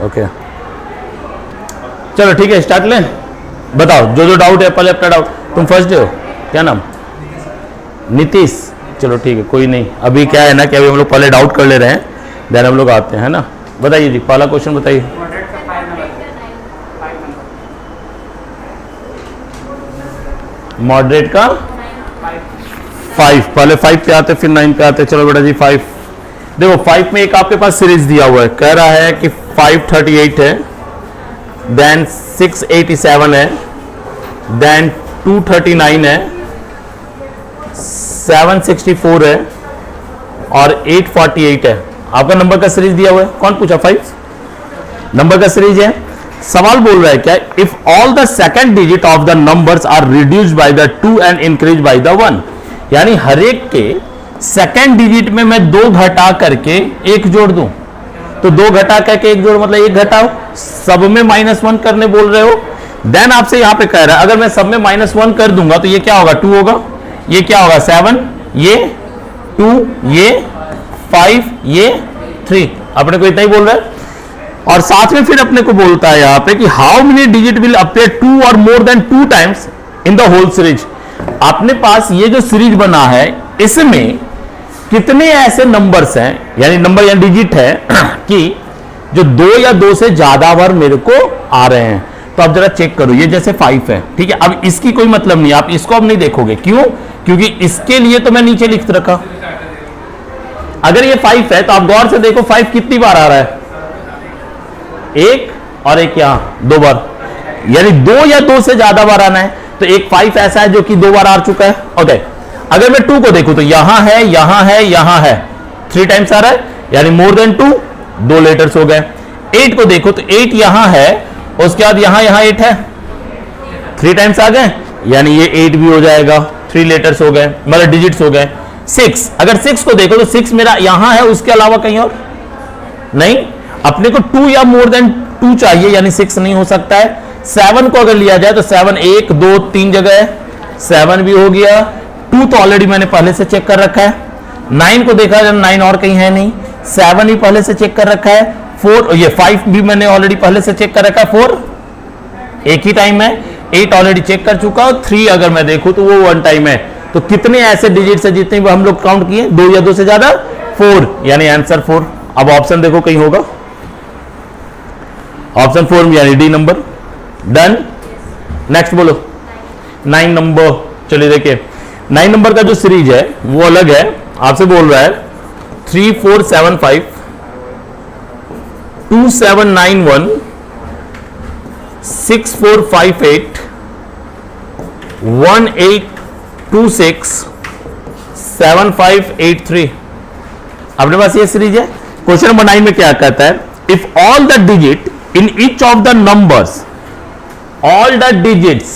Okay चलो ठीक है, स्टार्ट लें। बताओ जो जो डाउट है, पहले अपना डाउट। तुम फर्स्ट डे हो, क्या नाम? नीतीश। चलो ठीक है, कोई नहीं। अभी क्या है ना कि अभी हम लोग पहले डाउट कर ले रहे हैं, देन हम लोग आते हैं, है ना। बताइए जी, पहला क्वेश्चन बताइए। मॉडरेट का 5, पहले 5 पे आते फिर 9 पे आते। चलो बेटा जी 5 देखो, 5 में एक आपके पास सीरीज दिया हुआ है, कह रहा है कि 538 है, देन 687 है, देन 239 है, 764 है और 848 है। आपका नंबर का सीरीज दिया हुआ है। कौन पूछा? 5 नंबर का सीरीज है। सवाल बोल रहा है क्या, if all the second digit of the numbers are reduced by the 2 and increase by the 1, यानी हर एक के सेकंड डिजिट में मैं 2 घटा करके 1 जोड़ दूं, तो 2 घटा करके 1 जोड़ मतलब 1 घटाओ, सब में -1 करने बोल रहे हो। देन आपसे यहां पे कह रहा है अगर मैं सब में -1 कर दूंगा तो ये क्या होगा? 2 होगा, ये क्या होगा? 7, ये 2, ये 5, ये 3। अपने को इतना ही बोल रहा है। और साथ में फिर अपने को बोलता है यहां पे कि how many digit will appear 2 और more than 2 times in the whole series. अपने पास ये जो सीरीज बना है इसमें कितने ऐसे नंबर्स हैं, यानी नंबर या डिजिट है कि जो 2 या 2 से ज्यादा बार मेरे को आ रहे हैं। तो आप जरा चेक करो, ये जैसे 5 है, ठीक है। अब इसकी कोई मतलब नहीं, आप इसको अब नहीं देखोगे। क्यों? क्योंकि इसके लिए तो मैं नीचे लिख रखा। अगर ये 5 है तो आप गौर से देखो 5 कितनी बार आ रहा है? 1 और 1 यहां 2 बार, यानी 2 या 2 से ज्यादा बार आना है। तो एक 5 ऐसा है जो कि 2 बार आ चुका है। ओके, अगर मैं 2 को देखूं तो यहां है, यहां है, यहां है, 3 टाइम्स आ रहा है, यानी मोर देन 2, 2 लेटर्स हो गए। 8 को देखो तो 8 यहां है, उसके बाद यहां 8 है, 3 टाइम्स आ गए, यानी ये 8 भी हो जाएगा, 3 लेटर्स हो गए, मतलब डिजिट्स हो गए। 6, अगर 6 को देखो तो 6 मेरा यहां है, उसके अलावा कहीं और नहीं। अपने को 2 या मोर देन 2 चाहिए, यानी 6 नहीं हो सकता है। 7 को अगर लिया जाए तो 7 1 2 3 जगह है, 7 भी हो गया। 2 तो ऑलरेडी मैंने पहले से चेक कर रखा है। 9 को देखा जाए 9 और कहीं है नहीं, 7 भी पहले से चेक कर रखा है। 4 ये 5 भी मैंने ऑलरेडी पहले से चेक कर रखा है, 4 एक ही टाइम है। 8 ऑलरेडी चेक कर चुका हूं। 3 अगर मैं देखूं तो वो 1 टाइम है। तो कितने ऐसे डिजिट्स है जितने हम लोग काउंट किए? 2 या 2 से ज्यादा? 4, यानी आंसर 4। अब ऑप्शन देखो कहीं होगा, ऑप्शन 4 यानी डी नंबर। डन। नेक्स्ट बोलो 9 नंबर। चलिए देखिए 9 नंबर का जो सीरीज है वो अलग है। आपसे बोल रहा है 3 4 7 5 2 7 9 1 6 4 5 8 1 8 2 6 7 5 8 3। अपने पास ये सीरीज है। क्वेश्चन नंबर 9 में क्या कहता है, if all the digit in each of the numbers, all the digits,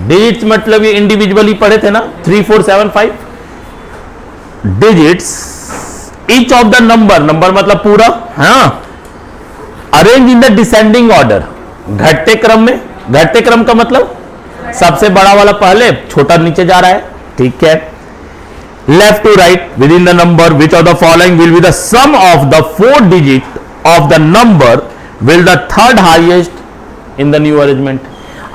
digits मतलब ये इंडिविजुअली पढ़े थे ना, 3 4 7 5 digits, each of the number, number मतलब पूरा, हाँ, arrange in the descending order, घटते क्रम में। घटते क्रम का मतलब सबसे बड़ा वाला पहले, छोटा नीचे जा रहा है, ठीक है। Left to right within the number, which of the following will be the sum of the 4 digit of the number will the third highest in the new arrangement.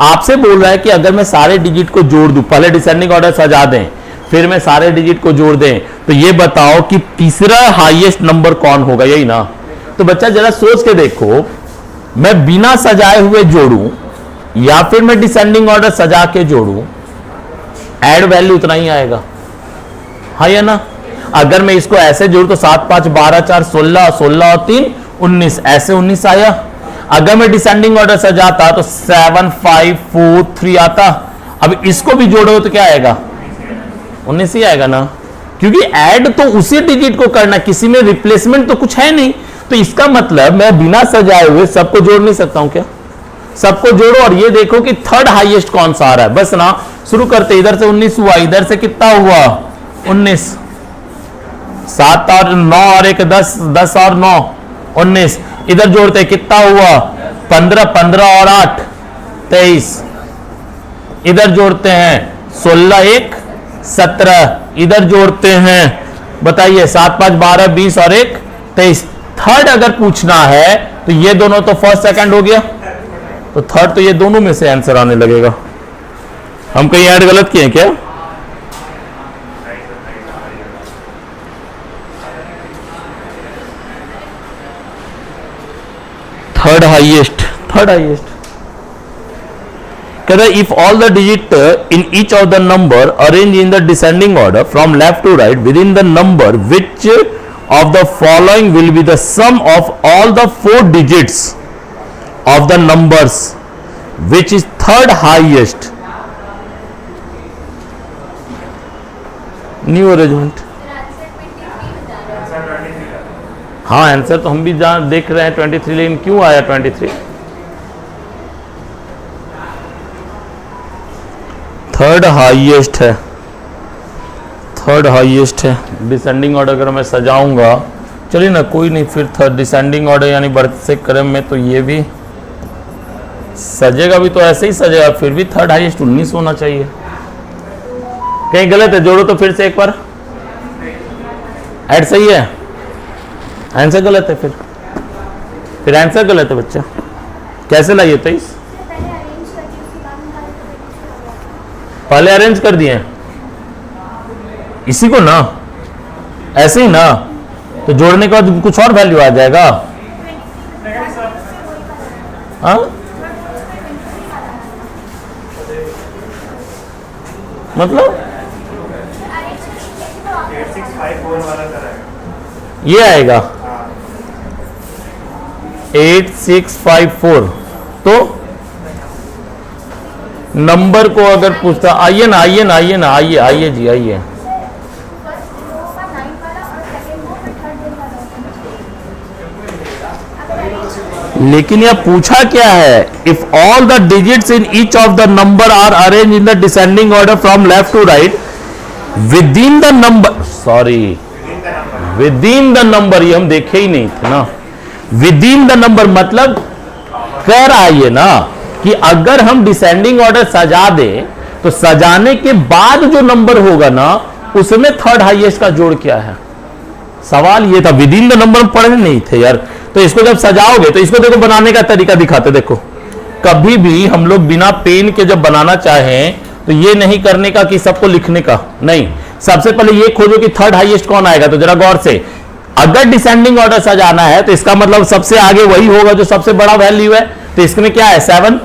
आपसे बोल रहा है कि अगर मैं सारे डिजिट को जोड़ दूं, पहले डिसेंडिंग ऑर्डर सजा दें, फिर मैं सारे डिजिट को जोड़ दें, तो ये बताओ कि तीसरा हाईएस्ट नंबर कौन होगा, यही ना। तो बच्चा जरा सोच के देखो, मैं बिना सजाए हुए जोड़ूं या फिर मैं डिसेंडिंग ऑर्डर सजा के जोड़ूं, एड वैल्यू उतना ही आएगा, हाँ या ना। अगर मैं इसको ऐसे जोड़ूं तो 7 5 12 4 16, 16 और 3 19, ऐसे 19 आया। अगर मैं डिसेंडिंग ऑर्डर सजाता तो 7 5 4 3 आता। अब इसको भी जोड़ो तो क्या आएगा? 19 ही आएगा ना, क्योंकि ऐड तो उसी डिजिट को करना, किसी में रिप्लेसमेंट तो कुछ है नहीं। तो इसका मतलब मैं बिना सजाए हुए सबको जोड़ नहीं सकता हूं क्या? सबको जोड़ो और ये देखो कि थर्ड हाईएस्ट कौन सा आ रहा है, बस ना। शुरू करते, इधर से 19 हुआ, इधर से कितना हुआ? 19, 7 और 9 और 1 10, 10 और 9 19, इधर जोड़ते कितना हुआ? 15, 15 और 8 23, इधर जोड़ते हैं 16 1 17, इधर जोड़ते हैं बताइए 7 5 12 20 और 1 23, थर्ड अगर पूछना है तो ये दोनों तो फर्स्ट सेकंड हो गया, तो थर्ड तो ये दोनों में से आंसर आने लगेगा। हम कहीं ऐड गलत किए क्या? थर्ड हाईएस्ट कहता है if all the digit in each of the number arrange in the descending order from left to right within the number which of the following will be the sum of all the 4 digits of the numbers which is third highest. New arrangement. हाँ answer तो हम भी देख रहे हैं 23, लेकिन क्यों आया 23? थर्ड हाईएस्ट है, थर्ड हाईएस्ट है। डिसेंडिंग ऑर्डर अगर मैं सजाऊंगा, चलिए ना कोई नहीं, फिर थर्ड डिसेंडिंग ऑर्डर यानी बढ़ते से क्रम में तो ये भी सजेगा, भी तो ऐसे ही सजेगा, फिर भी थर्ड हाईएस्ट 19 होना चाहिए। कहीं गलत है? जोड़ो तो फिर से एक बार। ऐड सही है, आंसर गलत है, फिर आंसर गलत है बच्चा। कैसे लाइए 23? पहले अरेंज कर दिए इसी को ना, ऐसे ही ना, तो जोड़ने के बाद कुछ और वैल्यू आ जाएगा। हाँ मतलब ये आएगा 8654। तो नंबर को अगर पूछता, आइए ना आइए ना आइए ना, आइए आइए जी आइए। लेकिन यह पूछा क्या है? If all the digits in each of the number are arrange in the descending order from left to right within the number, sorry within the number, ये हम देखे ही नहीं थे ना। विद इन द नंबर मतलब कह रहा है ये ना कि अगर हम डिसेंडिंग ऑर्डर सजा दे तो सजाने के बाद जो नंबर होगा ना उसमें थर्ड हाईएस्ट का जोड़ क्या है। सवाल ये था, विद इन द नंबर पढ़े नहीं थे यार। तो इसको जब सजाओगे तो इसको देखो बनाने का तरीका दिखाते। देखो कभी भी हम लोग बिना पेन के जब बनाना चाहें तो ये नहीं करने का कि सबको लिखने का नहीं, सबसे पहले ये खोजो कि थर्ड हाईएस्ट कौन आएगा। तो जरा गौर से, अगर डिसेंडिंग ऑर्डर सजाना है तो इसका मतलब सबसे आगे वही होगा जो सबसे बड़ा वैल्यू है। तो इसमें क्या है 7,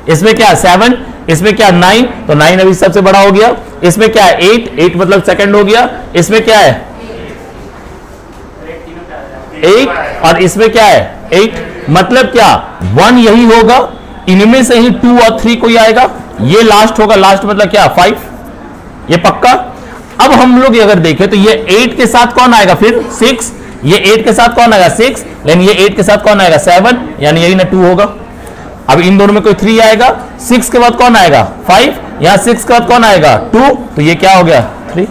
इसमें क्या है 7, इसमें क्या 9, तो 9 अभी सबसे बड़ा हो गया। इसमें क्या है 8 मतलब सेकंड हो गया। इसमें क्या है 8 और इसमें क्या है 8, मतलब क्या 1 यही होगा, इनमें से ही 2 और 3 कोई आएगा, ये लास्ट होगा। लास्ट मतलब क्या 5, ये पक्का। अब हम लोग अगर देखें तो ये 8 के साथ कौन आएगा फिर 6, ये 8 के साथ कौन आएगा 6, लेकिन ये 8 के साथ कौन आएगा 7, यानी यही ना 2 होगा। अब इन दोनों में कोई 3 आएगा, 6 के बाद कौन आएगा 5, यहां 6 के बाद कौन आएगा 2, तो ये क्या हो गया 3,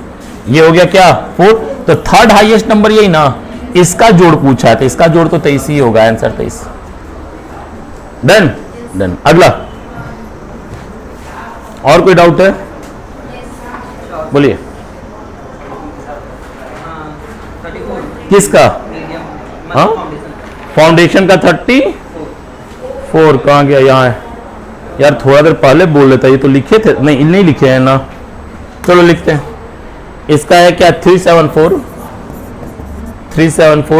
ये हो गया क्या 4। तो थर्ड हाईएस्ट नंबर यही ना, इसका जोड़ पूछा है तो इसका जोड़ तो 23 ही होगा, आंसर 23। Done done. अगला और कोई डाउट है? बोलिए। किसका? हाँ फाउंडेशन का 34 कहाँ गया? यहाँ है यार, थोड़ा देर पहले बोल लेता, ये तो लिखे थे, नहीं नहीं लिखे हैं ना। चलो लिखते हैं। इसका है क्या 374।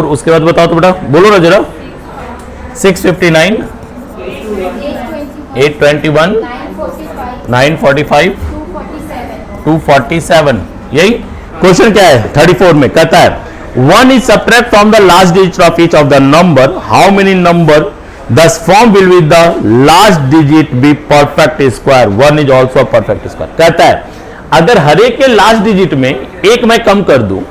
उसके बाद बताओ तो बेटा, बोलो ना जरा। 659, 821, 945, 247। यही क्वेश्चन क्या है 34 में कहता है 1 is subtract from the last digit of each of the number, how many number thus form will with the last digit be perfect square? 1 is also a perfect square। कहता है अगर हर एक के लास्ट डिजिट में एक मैं कम कर दूं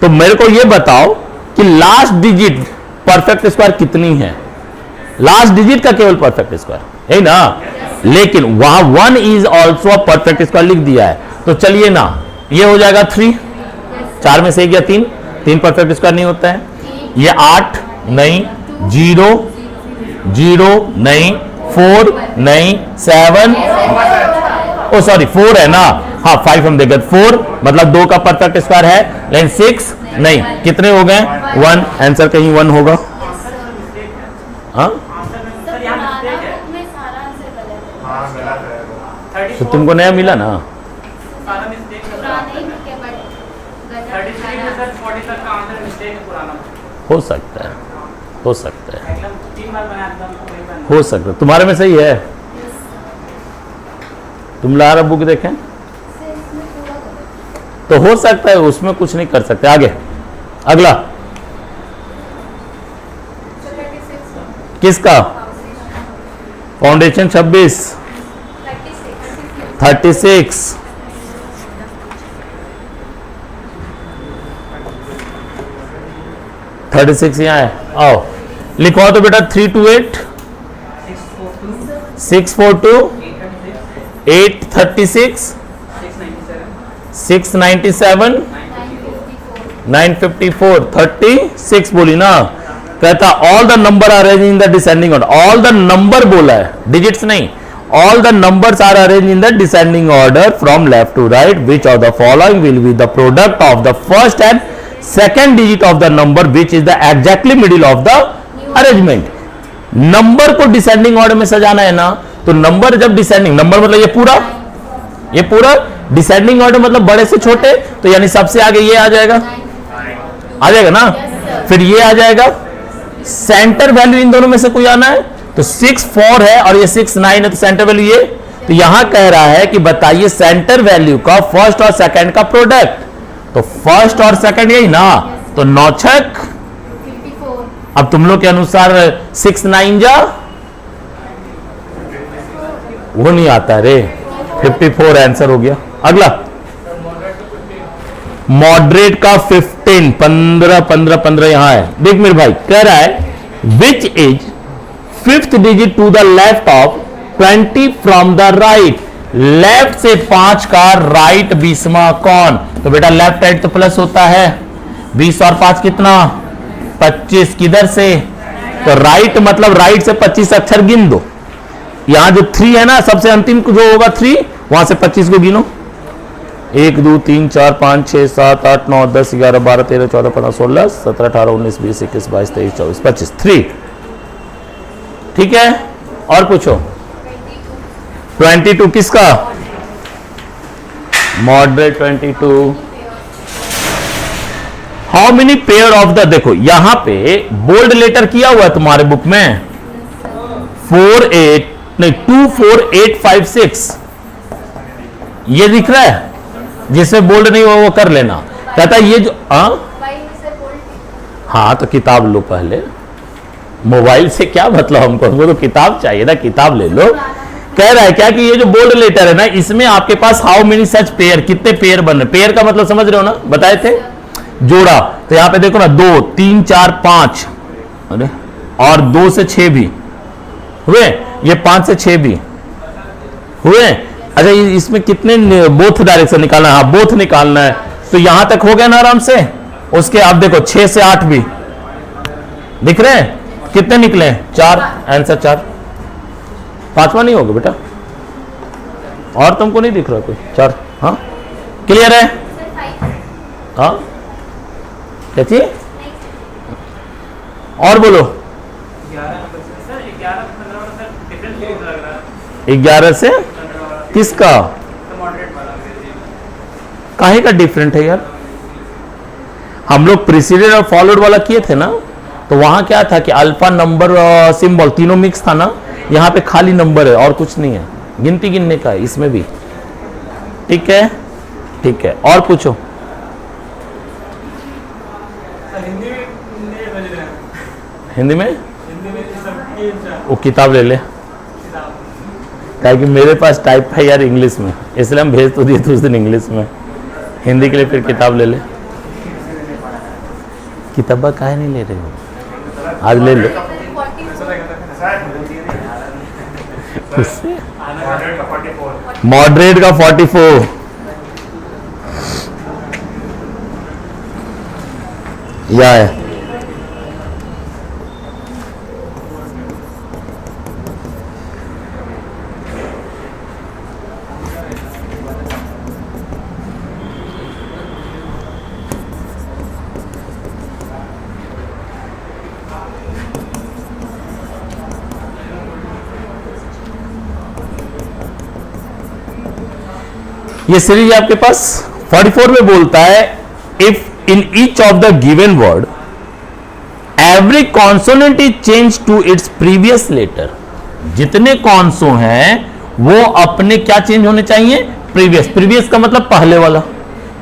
तो मेरे को यह बताओ कि लास्ट डिजिट परफेक्ट स्क्वायर कितनी है। लास्ट डिजिट का केवल परफेक्ट स्क्वायर है ना, लेकिन वहां 1 is also a perfect square लिख दिया है। तो चलिए ना, ये हो जाएगा 3, 4 में से एक या 3 परफेक्ट स्क्वायर नहीं होता है। ये 8 नहीं, 0 0 नहीं, 4 नहीं, 7 ओ सॉरी 4 है ना, हाँ 5 हम देंगे, 4 मतलब 2 का परफेक्ट स्क्वायर है, लेकिन 6 नहीं, कितने हो गए 1, आंसर कहीं 1 होगा। हाँ तो तुमको नया मिला ना, हो सकता है, हो सकता है, हो सकता है तुम्हारे में सही है। तुम ला रहा बुक देखें तो हो सकता है, उसमें कुछ नहीं कर सकते। आगे अगला किसका, फाउंडेशन 26 36 36 यहाँ है, आओ लिखवा तो बेटा 328 642 836 697 954 36 बोली ना। कहता all the number are arrange in the descending order, all the number बोला है, डिजिट्स नहीं, all the numbers are arrange in the descending order from left to right, which of the following will be the product of the first and second digit of the number which is the exactly middle of the arrangement. Number को descending order में सजाना है ना, तो number जब descending, number मतलब ये पूरा डिसेंडिंग ऑर्डर मतलब बड़े से छोटे, तो यानी सबसे आगे ये आ जाएगा ना, फिर ये आ जाएगा, सेंटर वैल्यू इन दोनों में से कोई आना है, तो 6 4 है और ये 6 9 है, तो सेंटर वैल्यू ये, तो यहां कह रहा है कि बताइए सेंटर वैल्यू का फर्स्ट और सेकंड का प्रोडक्ट, तो फर्स्ट और सेकंड यही ना, तो 9 छक 54। अब तुम लोग के अनुसार 6 9 जा वो नहीं आता रे, 54 आंसर हो गया। अगला मॉडरेट का 15 15 15 15 यहां है, देख मेरे भाई कह रहा है which is fifth digit to the left of 20 from the right, left से 5 का राइट 20वां कौन, तो बेटा लेफ्ट राइट तो प्लस होता है, 20 और 5 कितना 25, किधर से, तो राइट मतलब राइट से 25 अक्षर गिन दो, यहां जो 3 है ना सबसे अंतिम जो होगा 3, वहां से 25 को गिनो, 1 2 3 4 5 6 7 8 9 10 11 12 13 14 15 16 17 18 19 20 21 22 23 24 25 3, ठीक है। और पूछो 22 किसका, moderate 22। How many pair of the, देखो यहां पे बोल्ड लेटर किया हुआ है तुम्हारे बुक में 4 8 नहीं 2 4 8 5 6, ये दिख रहा है, जिसमें बोल्ड नहीं हुआ वो कर लेना। कहता है ये जो हाँ तो किताब लो पहले, मोबाइल से क्या मतलब हमको, वो तो किताब चाहिए ना, किताब ले लो। कह रहा है क्या कि ये जो बोल्ड लेटर है ना, इसमें आपके पास हाउ मेनी सच पेयर, कितने पेयर बन रहे, पेयर का मतलब समझ रहे हो ना, बताए थे जोड़ा, तो यहां पे देखो ना 2 3 4 5, अरे और 2 से 6 भी हुए, ये 5 से 6 भी हुए। अच्छा इसमें कितने बोथ डायरेक्शन निकालना है, हाँ बोथ निकालना है, तो यहां तक हो गया ना आराम से। उसके आप देखो 6 से 8 भी दिख रहे हैं, कितने निकले 4, आंसर 4, 5वां नहीं होगा बेटा, और तुमको नहीं दिख रहा कोई 4, हाँ क्लियर है, हाँ क्या चाहिए और बोलो, 11 से किसका, काहे का डिफरेंट है यार, हम लोग प्रीसीडेड और फॉलोड वाला किए थे ना, तो वहां क्या था कि अल्फा नंबर सिंबल तीनों मिक्स था ना, यहां पे खाली नंबर है और कुछ नहीं है, गिनती गिनने का है इसमें भी, ठीक है ठीक है। और पूछो हिंदी में वो किताब ले ले, कि मेरे पास टाइप है यार इंग्लिश में, इसलिए हम भेज तो दिए थे उस दिन इंग्लिश में, हिंदी के लिए फिर किताब ले ले। किताबा काहे नहीं ले रहे हो, आज ले लो मॉडरेट का 44, या है ये सीरीज आपके पास 44 में बोलता है if in each of the given word every consonant is change to its previous letter, जितने कॉन्सो हैं वो अपने क्या चेंज होने चाहिए, प्रीवियस। प्रीवियस का मतलब पहले वाला,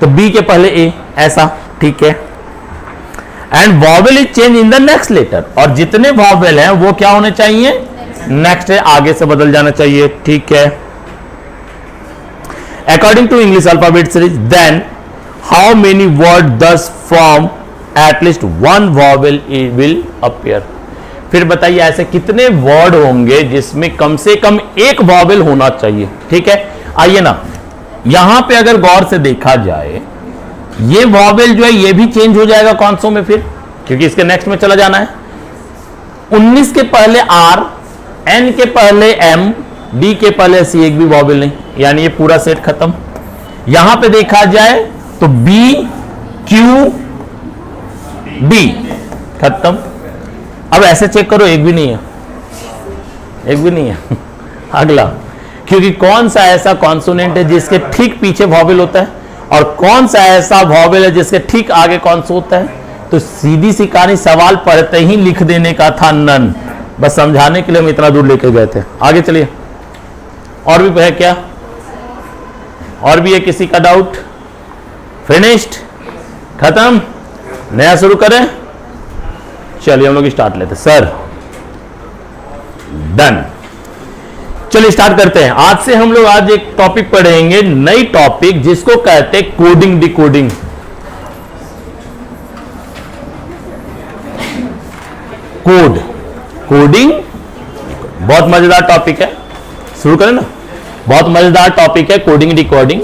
तो बी के पहले ए, ऐसा, ठीक है। And vowel is change in the next letter, और जितने वॉवेल हैं वो क्या होने चाहिए, नेक्स्ट है, आगे से बदल जाना चाहिए, ठीक है। According to English alphabet series then how many word दस from at least one vowel will appear. फिर बताइए ऐसे कितने वर्ड होंगे जिसमें कम से कम एक वॉवेल होना चाहिए, ठीक है। आइए ना, यहां पे अगर गौर से देखा जाए ये वॉवेल जो है ये भी चेंज हो जाएगा कौन में फिर, क्योंकि इसके नेक्स्ट में चला जाना है। 19 के पहले आर, एन के पहले एम, डी के पहले सी, एक भी वॉवेल नहीं, यानी ये पूरा सेट खत्म। यहां पे देखा जाए तो बी, क्यू, डी खत्म। अब ऐसे चेक करो, एक भी नहीं है, एक भी नहीं है। अगला, क्योंकि कौन सा ऐसा कॉन्सोनेंट है जिसके ठीक पीछे वॉवेल होता है और कौन सा ऐसा वॉवेल है जिसके ठीक आगे कौन सा होता है। तो सीधी सी कहानी, सवाल पढ़ते ही लिख देने का था नन, बस समझाने के लिए हम इतना दूर लेके गए थे। आगे चलिए, और भी है क्या, और भी है किसी का डाउट? फिनिश्ड, खत्म, नया शुरू करें। चलिए हम लोग स्टार्ट लेते, सर डन। चलिए स्टार्ट करते हैं। आज से हम लोग आज एक टॉपिक पढ़ेंगे, नई टॉपिक जिसको कहते हैं कोडिंग डिकोडिंग। कोड, कोडिंग, बहुत मजेदार टॉपिक है, शुरू करें ना। बहुत मजेदार टॉपिक है कोडिंग डिकोडिंग।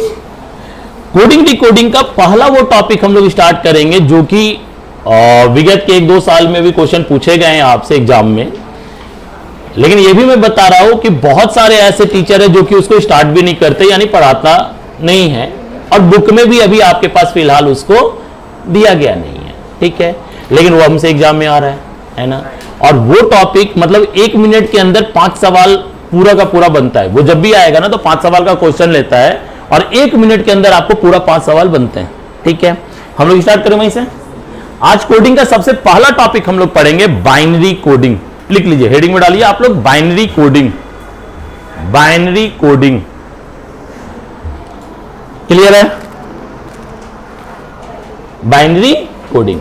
कोडिंग डिकोडिंग का पहला वो टॉपिक हम लोग स्टार्ट करेंगे जो कि विगत के 1-2 साल में भी क्वेश्चन पूछे गए हैं आपसे एग्जाम में। लेकिन ये भी मैं बता रहा हूं कि बहुत सारे ऐसे टीचर हैं जो कि उसको स्टार्ट भी नहीं करते, यानी पढ़ाता नहीं है, और बुक में भी अभी आपके पास फिलहाल उसको दिया गया नहीं है, ठीक है। लेकिन वो हमसे एग्जाम में आ रहा है ना। और वो टॉपिक मतलब 1 मिनट के अंदर 5 सवाल पूरा का पूरा बनता है। वो जब भी आएगा ना तो 5 सवाल का क्वेश्चन लेता है और 1 मिनट के अंदर आपको पूरा 5 सवाल बनते हैं, ठीक है। हम लोग स्टार्ट करें वहीं से। आज कोडिंग का सबसे पहला टॉपिक हम लोग पढ़ेंगे बाइनरी कोडिंग। लिख लीजिए, हेडिंग में डालिए आप लोग binary coding. Binary coding clear है? बाइनरी कोडिंग,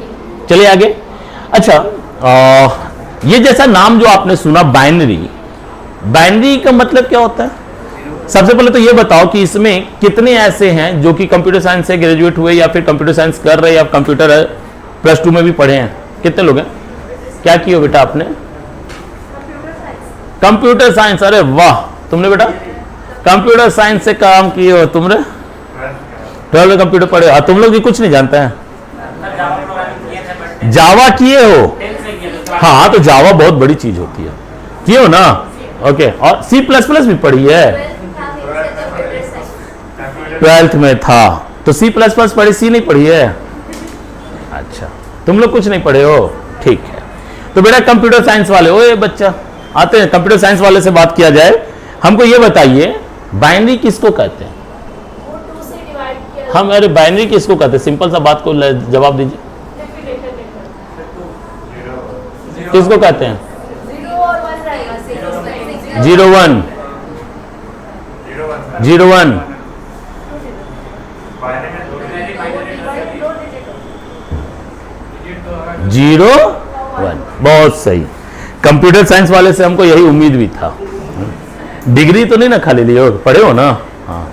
चलिए आगे। अच्छा, ये जैसा नाम जो आपने सुना बाइनरी, बाइनरी का मतलब क्या होता है? सबसे पहले तो ये बताओ कि इसमें कितने ऐसे हैं जो कि कंप्यूटर साइंस से ग्रेजुएट हुए या फिर कंप्यूटर साइंस कर रहे हैं या कंप्यूटर +2 में भी पढ़े हैं? कितने लोग हैं? क्या किए हो बेटा आपने? कंप्यूटर साइंस, अरे वाह, तुमने बेटा कंप्यूटर साइंस से काम किए हो, तुमने 12 कंप्यूटर पढ़े हो। तुम लोग भी कुछ नहीं जानते हैं? जावा किए हो? हाँ, तो जावा बहुत बड़ी चीज होती है, किए हो ना? ओके, और C++ भी पढ़ी है? 12th में था तो C++ पढ़ी, C नहीं पढ़ी है? अच्छा, तुम लोग कुछ नहीं पढ़े हो, ठीक है। तो बेटा कंप्यूटर साइंस वाले हो, ये बच्चा आते हैं, कंप्यूटर साइंस वाले से बात किया जाए। हमको ये बताइए बाइनरी किसको कहते हैं? हम, अरे बाइनरी किसको कहते हैं? सिंपल सा बात को जवाब दीजिए, किसको कहते हैं? 0-1 0-1 0-1, बहुत सही। कंप्यूटर साइंस वाले से हमको यही उम्मीद भी था। डिग्री तो नहीं ना खाली लिए हो, पढ़े हो ना? हाँ,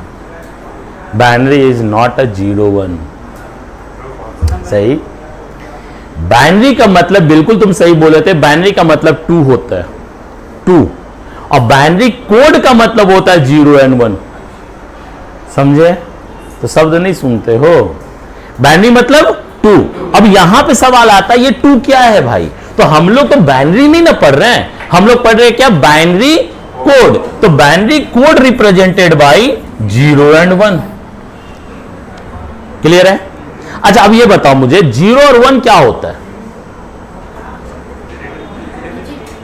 बाइनरी इज नॉट अ 0-1, सही। बाइनरी का मतलब बिल्कुल तुम सही बोले थे, बाइनरी का मतलब 2 होता है, 2। और बाइनरी कोड का मतलब होता है 0 and 1, समझे? तो शब्द नहीं सुनते हो। बाइनरी मतलब 2। अब यहां पे सवाल आता है ये 2 क्या है भाई? तो हम लोग तो बाइनरी नहीं ना पढ़ रहे हैं, हम लोग पढ़ रहे हैं क्या? Binary code. तो binary code represented by 0 and 1, clear है? अच्छा, अब ये बताओ मुझे 0 और 1 क्या होता है?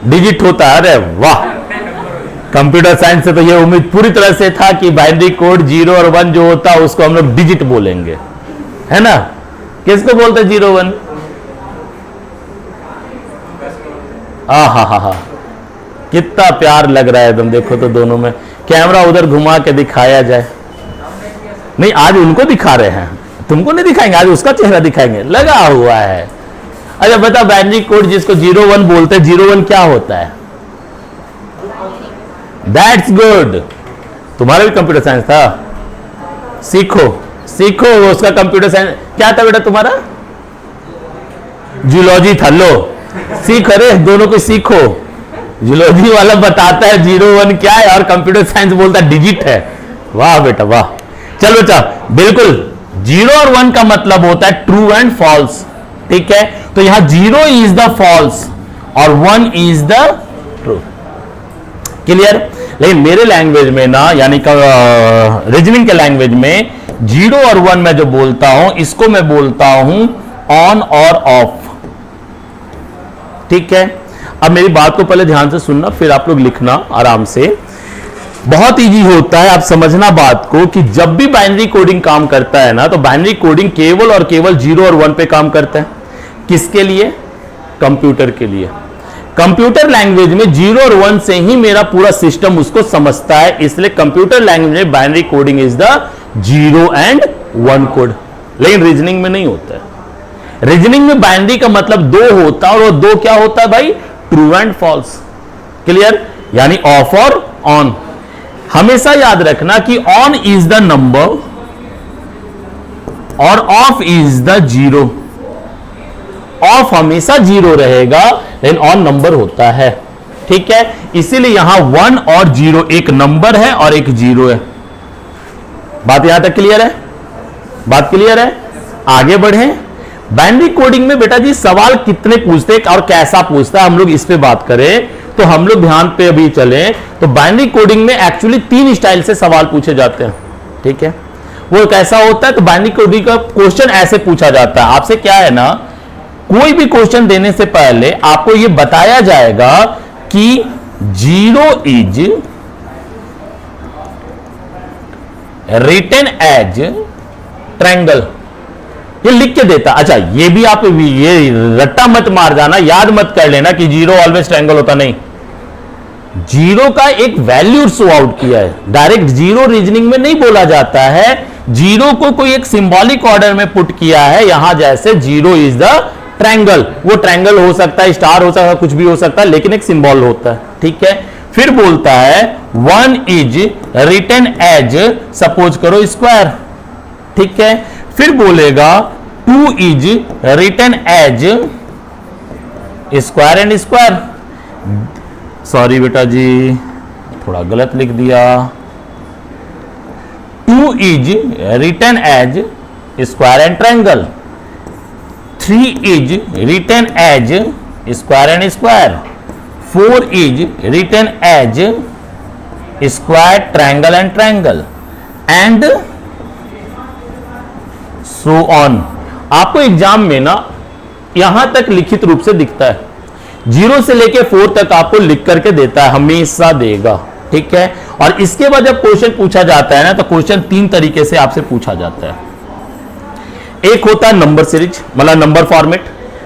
डिजिट होता है। अरे वाह, कंप्यूटर साइंस से तो ये उम्मीद पूरी तरह से था कि बाइनरी कोड 0 और 1 जो होता है उसको हम लोग डिजिट बोलेंगे, है ना। किसको बोलते 0 1? हा, कितना प्यार लग रहा है, तुम देखो तो दोनों में। कैमरा उधर घुमा के दिखाया जाए। नहीं, आज उनको दिखा रहे हैं, तुमको नहीं दिखाएंगे, आज उसका चेहरा दिखाएंगे, लगा हुआ है। अच्छा बता, बाइनरी कोड जिसको 0 1 बोलते हैं, 0 1 क्या होता है? That's good. तुम्हारा भी कंप्यूटर साइंस था, सीखो सीखो उसका कंप्यूटर साइंस क्या था बेटा तुम्हारा? जूलॉजी था। लो सीख, अरे दोनों को सीखो। जूलॉजी वाला बताता है 0 1 क्या है और कंप्यूटर साइंस बोलता है डिजिट है। वाह बेटा वाह। चलो बेटा, बिल्कुल 0 और 1 का मतलब होता है ट्रू एंड फॉल्स, ठीक है। तो यहां 0 इज द फॉल्स और 1 इज द ट्रू। क्लियर? लेकिन मेरे लैंग्वेज में ना, यानी रीजनिंग के लैंग्वेज में 0 और 1 मैं जो बोलता हूं इसको मैं बोलता हूं ऑन और ऑफ, ठीक है। अब मेरी बात को पहले ध्यान से सुनना, फिर आप लोग लिखना आराम से। बहुत इजी होता है, आप समझना बात को कि जब भी बाइनरी कोडिंग काम करता है ना, तो बाइनरी कोडिंग केवल और केवल 0 और 1 पे काम करता है। किसके लिए? कंप्यूटर के लिए। कंप्यूटर लैंग्वेज में 0 और 1 से ही मेरा पूरा सिस्टम उसको समझता है, इसलिए कंप्यूटर लैंग्वेज में binary coding is the 0 and 1 code. लेकिन रीजनिंग में नहीं होता है। रीजनिंग में बाइनरी का मतलब 2 होता है, और वो 2 क्या होता है भाई? True and false. क्लियर? यानी ऑफ और ऑन। हमेशा याद रखना कि ऑन इज द नंबर और ऑफ इज द 0। ऑफ हमेशा 0 रहेगा, लेकिन ऑन नंबर होता है, ठीक है। इसीलिए यहां 1 और 0 एक नंबर है और एक 0 है। बात यहां तक क्लियर है? बात क्लियर है? आगे बढ़े। बाइनरी कोडिंग में बेटा जी सवाल कितने पूछते हैं और कैसा पूछता है, हम लोग इस पे बात करें तो हम लोग ध्यान पे अभी चले। तो बाइनरी कोडिंग में एक्चुअली 3 स्टाइल से सवाल पूछे जाते हैं, ठीक है। वो कैसा होता है? तो बाइनरी कोडिंग का क्वेश्चन ऐसे पूछा जाता है आपसे, क्या है ना, कोई भी क्वेश्चन देने से पहले आपको यह बताया जाएगा कि 0 इज रिटन एज ट्रायंगल, ये लिख के देता। अच्छा ये भी आप ये रट्टा मत मार जाना, याद मत कर लेना कि 0 ऑलवेज ट्रायंगल होता, नहीं। 0 का एक वैल्यू शो आउट किया है, डायरेक्ट 0 रीजनिंग में नहीं बोला जाता है। 0 को कोई एक सिंबॉलिक ऑर्डर में पुट किया है, यहां जैसे 0 इज द ट्रायंगल। वो ट्रायंगल हो सकता है, स्टार हो सकता है, कुछ भी हो सकता है, लेकिन एक सिंबल होता है, ठीक है। फिर बोलता है 1 इज रिटन एज, सपोज करो स्क्वायर, ठीक है। फिर बोलेगा 2 is written as square and square. Sorry बेटा जी, थोड़ा गलत लिख दिया। 2 is written as square and triangle. 3 is written as square and square. 4 is written as square triangle and triangle and so on. आपको एग्जाम में ना यहां तक लिखित रूप से दिखता है, 0 से लेके 4 तक आपको लिख करके देता है, हमेशा देगा, ठीक है। और इसके बाद जब क्वेश्चन पूछा जाता है ना, तो क्वेश्चन 3 तरीके से आपसे पूछा जाता है। एक होता है नंबर सीरीज, मतलब नंबर फॉर्मेट।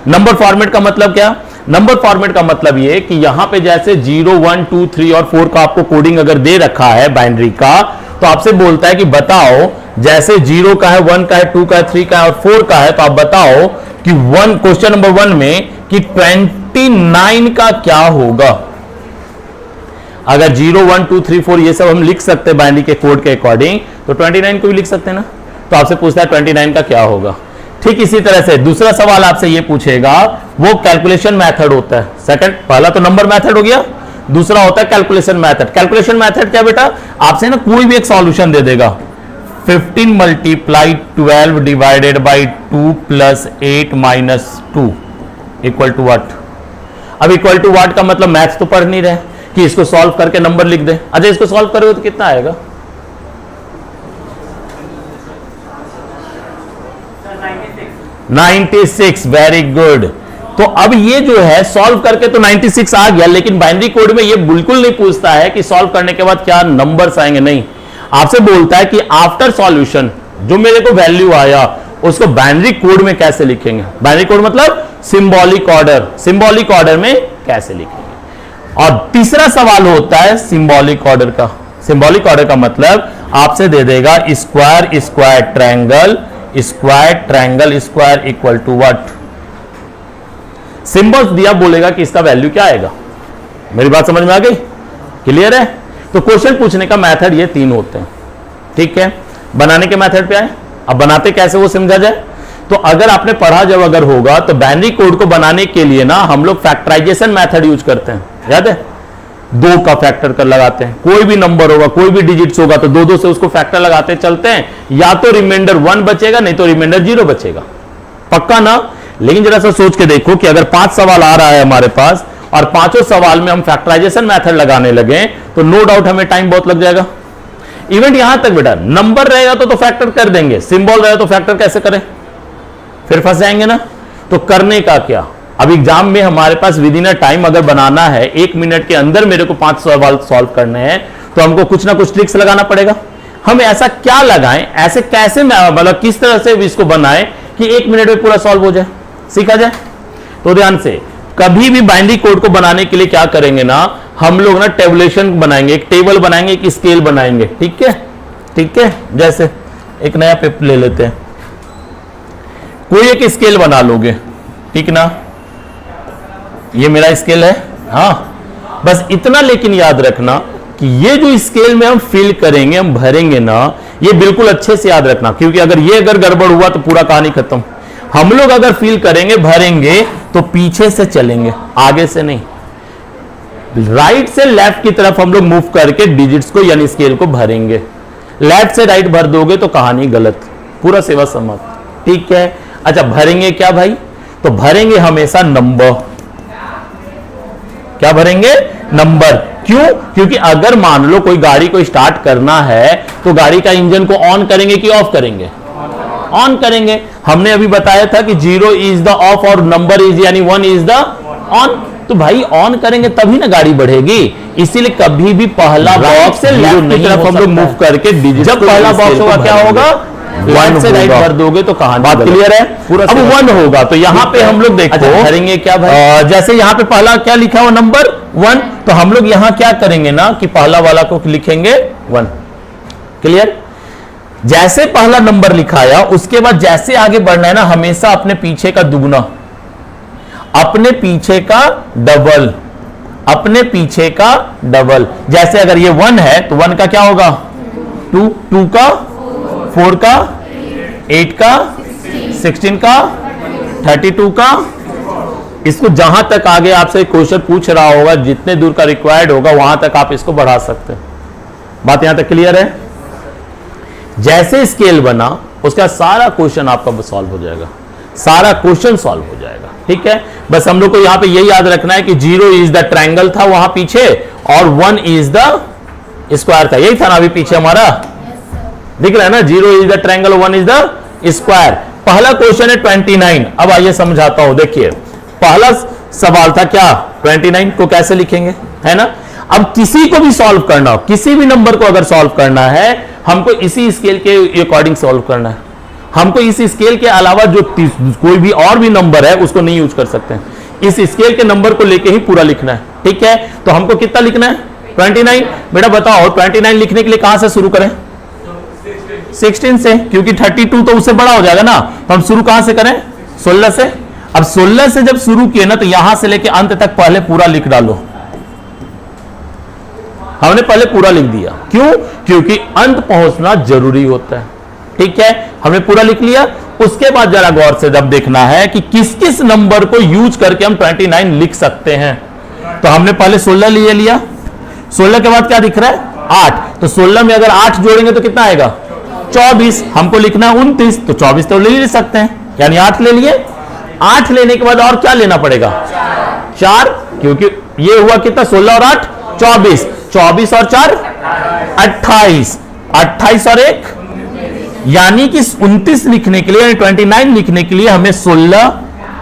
नंबर फॉर्मेट का मतलब क्या? नंबर फॉर्मेट का मतलब यह कि यहां पे जैसे 0 1 2 3 और 4 का आपको कोडिंग अगर दे रखा है बाइनरी का, तो आपसे बोलता है कि बताओ, जैसे 0 का है, 1 का है, 2 का है, 3 का है और 4 का है, तो आप बताओ कि क्वेश्चन नंबर 1 में कि 29 का क्या होगा। अगर 0 1 2 3 4 ये सब हम लिख सकते हैं बाइनरी के कोड के अकॉर्डिंग, तो 29 को भी लिख सकते हैं ना। तो आपसे पूछता है 29 का क्या होगा। ठीक इसी तरह से दूसरा सवाल आपसे ये पूछेगा, वो कैलकुलेशन मेथड होता है। सेकंड, पहला तो नंबर मेथड हो गया, दूसरा होता है कैलकुलेशन मेथड। कैलकुलेशन मेथड क्या बेटा? आपसे ना कोई भी एक सॉल्यूशन दे देगा, 15 multiply 12 divided by 2 plus 8 minus 2 equal to what. अब इक्वल टू व्हाट का मतलब मैथ्स तो पढ़ नहीं रहे कि इसको सॉल्व करके नंबर लिख दे। अच्छा इसको सॉल्व करोगे तो कितना आएगा? 96। Very good. तो अब ये जो है सॉल्व करके तो 96 आ गया, लेकिन बाइनरी कोड में ये बिल्कुल नहीं पूछता है कि सॉल्व करने के बाद क्या नंबर्स आएंगे, नहीं, आपसे बोलता है कि आफ्टर सॉल्यूशन जो मेरे को वैल्यू आया उसको बाइनरी कोड में कैसे लिखेंगे। बाइनरी कोड मतलब सिंबॉलिक ऑर्डर, सिंबॉलिक ऑर्डर में कैसे लिखेंगे। और तीसरा सवाल होता है सिंबॉलिक ऑर्डर का। सिंबॉलिक ऑर्डर का मतलब आपसे दे देगा square square triangle square triangle square equal to what, symbols दिया, बोलेगा कि इसका वैल्यू क्या आएगा। मेरी बात समझ में आ गई, क्लियर है। तो क्वेश्चन पूछने का मेथड ये 3 होते हैं, ठीक है। बनाने के मेथड पे आए, अब बनाते कैसे वो समझा जाए। तो अगर आपने पढ़ा जब अगर होगा तो बाइनरी कोड को बनाने के लिए ना हम लोग फैक्टराइजेशन मेथड यूज करते हैं, याद है, 2 का फैक्टर कर लगाते हैं। कोई भी नंबर होगा, कोई भी डिजिट्स होगा तो 2 से उसको फैक्टर लगाते चलते हैं, या तो रिमाइंडर 1 बचेगा नहीं तो रिमाइंडर 0 बचेगा, पक्का ना। लेकिन जरा सा सोच के देखो कि अगर 5 सवाल आ रहा है हमारे पास और 5 सवाल में हम फैक्टराइजेशन मेथड लगाने लगे तो नो डाउट हमें टाइम बहुत लग जाएगा। इवेंट यहां तक बेटा, नंबर रहेगा तो फैक्टर कर देंगे, सिंबल रहेगा तो फैक्टर कैसे करें, फिर फंस जाएंगे ना। तो करने का क्या, अब एग्जाम में हमारे पास विद इन अ टाइम अगर बनाना है 1 मिनट के अंदर मेरे को 5 सवाल सॉल्व करने हैं तो हमको कुछ ना कुछ ट्रिक्स लगाना पड़ेगा। हम ऐसा क्या लगाएं, ऐसे कैसे मतलब किस तरह से इसको बनाएं कि 1 मिनट में पूरा सॉल्व हो जाए, सीखा जाए। तो ध्यान से, कभी भी बाइनरी कोड को बनाने के लिए क्या करेंगे ना, हम लोग ना टेबुलेशन बनाएंगे, एक टेबल बनाएंगे, एक स्केल बनाएंगे, ठीक है, ठीक है। जैसे एक नया पेपर ले लेते हैं, कोई एक स्केल बना लोगे, ठीक ना, ये मेरा स्केल है, हाँ, बस इतना लेकिन याद रखना कि ये जो स्केल में हम फिल करेंगे, हम भरेंगे ना, ये बिल्कुल अच्छे से याद रखना, क्योंकि अगर गड़बड़ हुआ तो पूरा कहानी खत्म। हम लोग अगर फिल करेंगे भरेंगे तो पीछे से चलेंगे, आगे से नहीं, राइट से लेफ्ट की तरफ हम लोग मूव करके डिजिट्स को यानी स्केल को भरेंगे। लेफ्ट से राइट भर दोगे तो कहानी गलत, पूरा सेवा समाप्त, ठीक है। अच्छा, भरेंगे क्या भाई, तो भरेंगे हमेशा नंबर। क्या भरेंगे, नंबर। क्यों, क्योंकि अगर मान लो कोई गाड़ी को स्टार्ट करना है तो गाड़ी का इंजन को ऑन करेंगे कि ऑफ करेंगे, ऑन करेंगे। हमने अभी बताया था कि 0 इज द ऑफ और नंबर इज यानी 1 इज द ऑन, तो भाई ऑन करेंगे तभी ना गाड़ी बढ़ेगी। इसीलिए कभी भी पहला बॉक्स से लेफ्ट की तरफ हम लोग मूव करके डिजिट, जब पहला बॉक्स होगा क्या होगा, लेफ्ट से राइट भर दोगे तो कहां, बात क्लियर है। अब 1 होगा तो यहां पे हम लोग देखो भरेंगे क्या भाई, जैसे यहां पे पहला क्या लिखा हुआ नंबर 1, तो हम लोग यहां क्या करेंगे ना कि पहला वाला को लिखेंगे 1, क्लियर। जैसे पहला नंबर लिखाया उसके बाद जैसे आगे बढ़ना है ना, हमेशा अपने पीछे का दुगना, अपने पीछे का डबल, अपने पीछे का डबल। जैसे अगर ये 1 है तो 1 का क्या होगा 2, 2 का 4 का 8 का 16 का 32 का। इसको जहां तक आगे आपसे क्वेश्चन पूछ रहा होगा, जितने दूर का रिक्वायर्ड होगा वहां तक आप इसको बढ़ा सकते हैं। बात यहां तक क्लियर है। जैसे स्केल बना उसका सारा क्वेश्चन आपका सॉल्व हो जाएगा, सारा क्वेश्चन सॉल्व हो जाएगा, ठीक है। बस हम लोग को यहां पे यही याद रखना है कि 0 इज द ट्रायंगल था वहां पीछे और 1 इज द स्क्वायर था, यही था ना अभी पीछे हमारा, दिख रहा है ना, 0 is the triangle 1 is the square. पहला क्वेश्चन है 29। अब आइए समझाता हूं, देखिए पहला सवाल था क्या, 29 को कैसे लिखेंगे, है ना। अब किसी को भी सॉल्व करना हो, किसी भी नंबर को अगर सॉल्व करना है हमको इसी स्केल के अकॉर्डिंग सॉल्व करना है। हमको इस स्केल के अलावा जो कोई भी और भी नंबर है उसको नहीं यूज कर सकते हैं, इस स्केल के नंबर को लेके ही पूरा लिखना है, ठीक है। तो हमको कितना लिखना है 29। बेटा बताओ 29 लिखने के लिए कहां से शुरू करें, 16 से, क्योंकि 32 तो उससे बड़ा हो जाएगा ना, तो हम शुरू कहां से करें 16 से। अब 16 से जब शुरू किए ना तो यहां से लेके अंत तक पहले पूरा लिख डालो। हमने पहले पूरा लिख दिया, क्यों, क्योंकि अंत पहुंचना जरूरी होता है, ठीक है। हमने पूरा लिख लिया। उसके बाद जरा गौर से जब देखना है कि किस किस नंबर को यूज करके हम 29 लिख सकते हैं, तो हमने पहले 16 ले लिया। 16 के बाद क्या दिख रहा है 8, तो 16 में अगर 8 जोड़ेंगे तो कितना आएगा 24। हमको लिखना 29, तो 24 तो ले सकते हैं, यानी 8 ले लिए। 8 लेने के बाद और क्या लेना पड़ेगा 4, क्योंकि ये हुआ कितना 16 और 8 24, 24 और 4 28, 28 और 1 यानी कि 29 लिखने के लिए, यानी 29 लिखने के लिए हमें 16,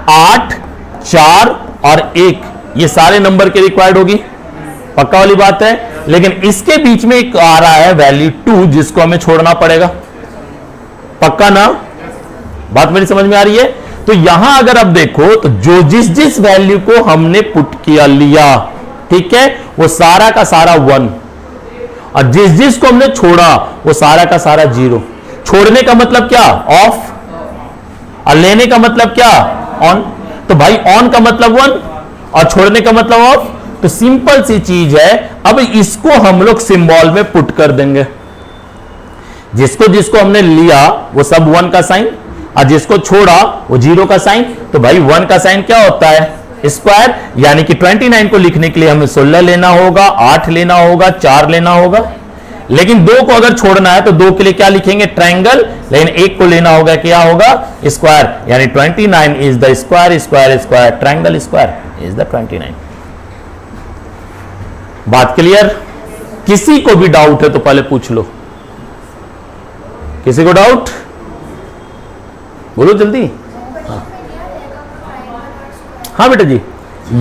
8, 4 और 1 ये सारे नंबर के रिक्वायर्ड होगी, पक्का वाली बात है। लेकिन इसके बीच में एक आ रहा है वैल्यू 2 जिसको हमें छोड़ना पड़ेगा, पक्का ना? बात मेरी समझ में आ रही है? तो यहां अगर आप देखो तो जो जिस जिस वैल्यू को हमने पुट किया लिया, ठीक है, वो सारा का सारा 1, और जिस जिस को हमने छोड़ा वो सारा का सारा 0। छोड़ने का मतलब क्या? ऑफ, और लेने का मतलब क्या? ऑन। तो भाई ऑन का मतलब 1 और छोड़ने का मतलब ऑफ। तो सिंपल सी चीज है। अब इसको हम लोग सिंबल में पुट कर देंगे, जिसको जिसको हमने लिया वो सब 1 का साइन, और जिसको छोड़ा वो 0 का साइन। तो भाई 1 का साइन क्या होता है? स्क्वायर। यानी कि 29 को लिखने के लिए हमें 16 लेना होगा, 8 लेना होगा, 4 लेना होगा। लेकिन 2 को अगर छोड़ना है तो 2 के लिए क्या लिखेंगे? ट्रायंगल। लेकिन 1 को लेना होगा, क्या होगा? स्क्वायर। यानी 29 is the square, square square, triangle square is the 29। बात क्लियर? किसी को भी डाउट है तो पहले पूछ लो। किसी को डाउट? बोलो जल्दी। हाँ बेटा जी,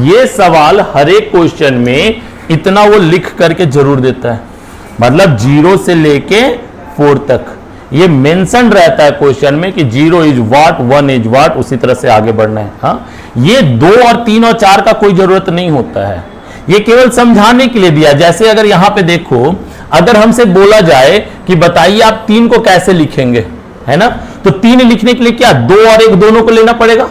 ये सवाल हर एक क्वेश्चन में इतना वो लिख करके जरूर देता है, मतलब 0 से लेके 4 तक ये मेंशन रहता है क्वेश्चन में कि 0 इज व्हाट, 1 इज व्हाट, उसी तरह से आगे बढ़ना है। हाँ, ये 2 और 3 और 4 का कोई जरूरत नहीं होता है, ये केवल समझाने के लिए दिया। जैसे अगर यहां पे देखो, अगर हमसे बोला जाए कि बताइए आप 3 को कैसे लिखेंगे, है ना, तो 3 लिखने के लिए क्या 2 और 1 दोनों को लेना पड़ेगा,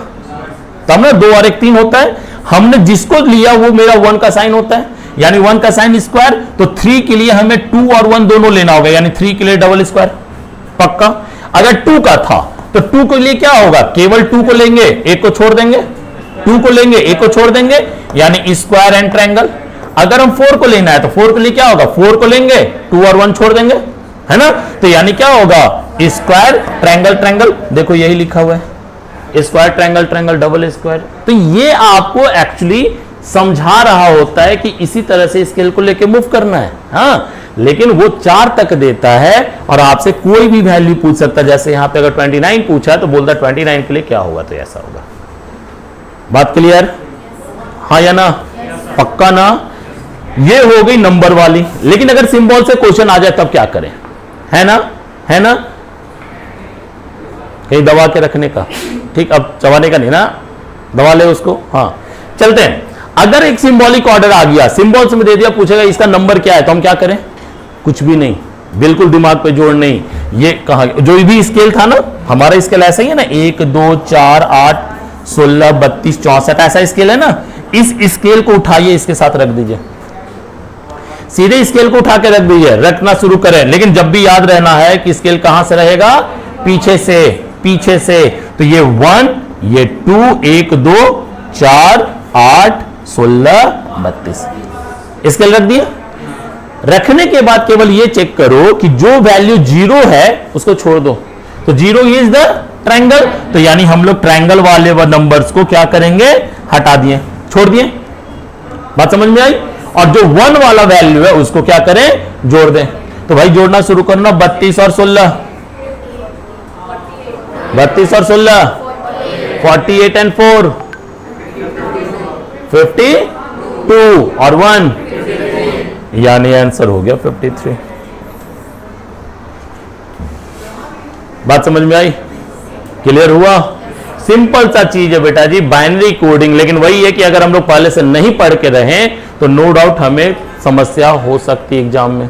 तब ना 2 और 1 3 होता है। हमने जिसको लिया वो मेरा 1 का साइन होता है, यानी 1 का साइन स्क्वायर। तो 3 के लिए हमें 2 और 1 दोनों लेना होगा, यानी 3 के लिए डबल स्क्वायर, पक्का। अगर 2 का था तो 2 के लिए क्या होगा? केवल 2 को लेंगे, 1 को छोड़ देंगे, 2 को लेंगे, 1 को छोड़ देंगे, यानी स्क्वायर एंड ट्रायंगल। अगर हम 4 को लेना है तो 4 के लिए क्या होगा? 4 को लेंगे, 2 और 1 छोड़ देंगे, है ना। तो यानी क्या होगा? Square triangle triangle. देखो यही लिखा हुआ है, square triangle triangle double square. तो ये आपको एक्चुअली समझा रहा होता है कि इसी तरह से स्केल को लेके मूव करना है। हाँ, लेकिन वो 4 तक देता है और आपसे कोई भी वैल्यू पूछ सकता है। जैसे यहां पे अगर 29 पूछा है तो बोलता है 29 के लिए क्या होगा, तो ऐसा होगा। बात क्लियर? हाँ या ना? पक्का ना? ये हो गई नंबर वाली। लेकिन अगर सिंबल से क्वेश्चन आ जाए तब क्या करें, है ना? है ना? कहीं दबा के रखने का, ठीक, अब चबाने का नहीं ना, दबा ले उसको। हाँ, चलते हैं। अगर एक सिंबॉलिक ऑर्डर आ गया, सिंबल्स में दे दिया, पूछेगा इसका नंबर क्या है, तो हम क्या करें? कुछ भी नहीं, बिल्कुल दिमाग पे जोड़ नहीं। ये कहा जो भी स्केल था ना, हमारा स्केल ऐसा ही है ना, 1 2 4 8 16 32 64 ऐसा स्केल है ना। इस स्केल को उठाइए, इसके साथ रख दीजिए, सीधे स्केल को उठा के रख दीजिए, रखना शुरू करें। लेकिन जब भी याद रहना है कि स्केल कहां से रहेगा? पीछे से, पीछे से। तो ये 1, ये 2, 1 2 4 8 16 32 स्केल रख दिया। रखने के बाद केवल ये चेक करो कि जो वैल्यू 0 है उसको छोड़ दो। तो 0 इज द ट्रायंगल। तो यानी हम लोग ट्रायंगल वाले नंबर्स को क्या करेंगे? हटा दिए, छोड़ दिए। बात समझ में आई? और जो 1 वाला वैल्यू है उसको क्या करें? जोड़ दें। तो भाई जोड़ना शुरू करना, 32 और 16, 32 और 16, 48 एंड 4, 52 और 1, यानी आंसर हो गया 53। बात समझ में आई? क्लियर हुआ? सिंपल सा चीज है बेटा जी, बाइनरी कोडिंग। लेकिन वही है कि अगर हम लोग पहले से नहीं पढ़ के रहें तो नो डाउट हमें समस्या हो सकती है एग्जाम में,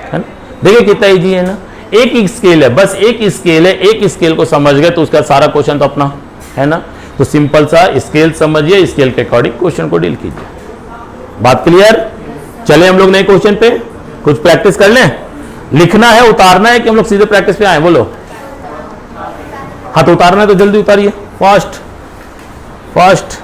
है ना। देखिए कितना इजी है ना, एक स्केल है, बस एक स्केल है, एक स्केल को समझ गए तो उसका सारा क्वेश्चन तो अपना है ना। तो सिंपल सा स्केल समझिए, स्केल के अकॉर्डिंग क्वेश्चन को डील कीजिए। बात क्लियर? चले हम लोग नए क्वेश्चन पे कुछ प्रैक्टिस कर लें। लिखना है, उतारना है कि हम लोग सीधे प्रैक्टिस पे आए? बोलो। हाँ, तो उतारना है तो जल्दी उतारिए, फास्ट फास्ट।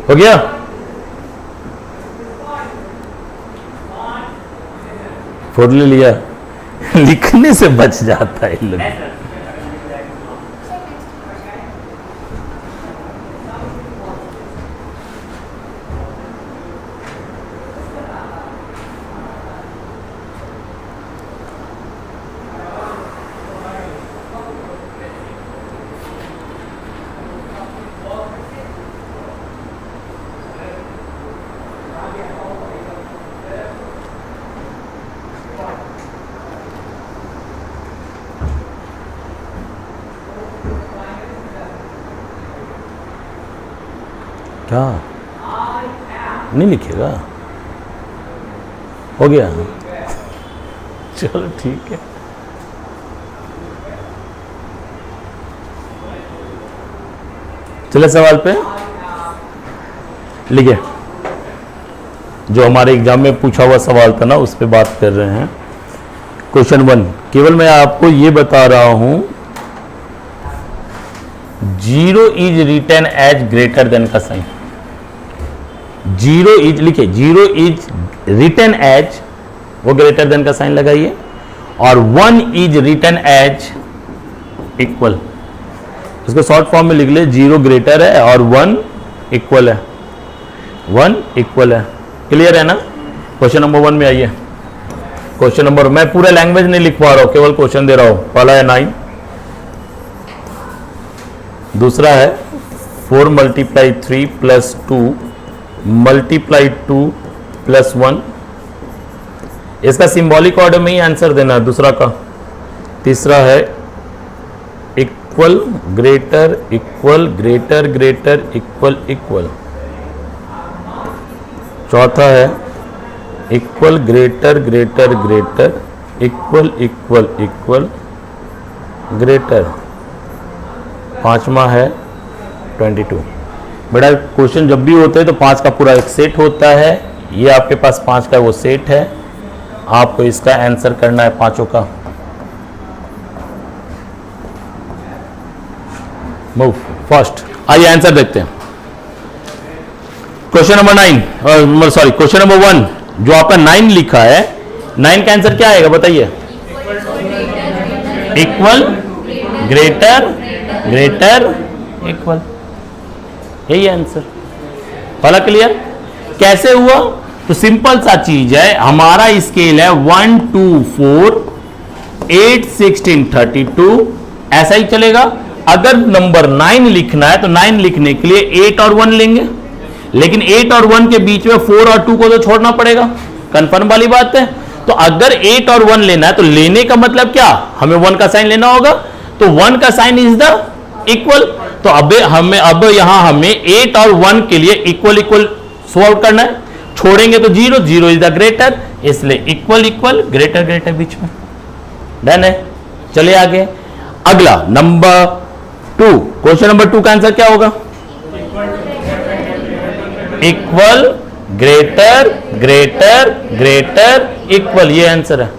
हो गया? फोड़ ले लिया। लिखने से बच जाता है लोग। क्या नहीं लिखेगा? हो गया, चलो ठीक है। चले सवाल पे लिखे, जो हमारे एग्जाम में पूछा हुआ सवाल था ना, उस पे बात कर रहे हैं। क्वेश्चन 1, केवल मैं आपको ये बता रहा हूं 0 is written as greater than का साइन। 0 इज लिखिए, 0 इज रिटन एज, वो ग्रेटर देन का साइन लगाइए, और 1 इज रिटन एज इक्वल। इसको शॉर्ट फॉर्म में लिख ले, 0 ग्रेटर है और 1 इक्वल है, 1 इक्वल है। क्लियर है ना? क्वेश्चन नंबर 1 में आइए। क्वेश्चन नंबर, मैं पूरा लैंग्वेज नहीं लिख पा रहा हूं, केवल क्वेश्चन दे रहा हूं। पहला है 9, दूसरा है 4 × 3 + 2 × 2 + 1। इसका सिंबॉलिक ऑर्डर में ही आंसर देना है दूसरा का। तीसरा है equal greater equal greater greater equal equal. चौथा है equal greater greater greater equal equal equal greater. पांचवा है 22। बेटा क्वेश्चन जब भी होते हैं तो 5 का पूरा एक सेट होता है, ये आपके पास 5 का वो सेट है, आपको इसका आंसर करना है पांचों का। मूव फर्स्ट, आइए आंसर देखते हैं। Question number 9, sorry question number 1 जो आपका 9 लिखा है, 9 का आंसर क्या आएगा बताइए? इक्वल ग्रेटर ग्रेटर इक्वल, यही आंसर। पहला क्लियर? कैसे हुआ? तो सिंपल सा चीज है, हमारा स्केल है 1 2 4 8 16 32, ऐसा ही चलेगा। अगर नंबर 9 लिखना है तो 9 लिखने के लिए 8 और 1 लेंगे, लेकिन 8 और 1 के बीच में 4 और 2 को तो छोड़ना पड़ेगा, कंफर्म वाली बात है। तो अगर 8 और 1 लेना है तो लेने का मतलब क्या, हमें 1 का साइन लेना होगा, तो 1 का साइन इज द इक्वल। तो अब यहां हमें 8 और 1 के लिए इक्वल इक्वल सो आउट करना है, छोड़ेंगे तो 0, 0 इज द ग्रेटर, इसलिए इक्वल इक्वल ग्रेटर ग्रेटर बीच में। डन है, चलिए आगे। अगला नंबर 2, क्वेश्चन नंबर 2 का आंसर क्या होगा? Equal greater greater greater equal, ये आंसर है।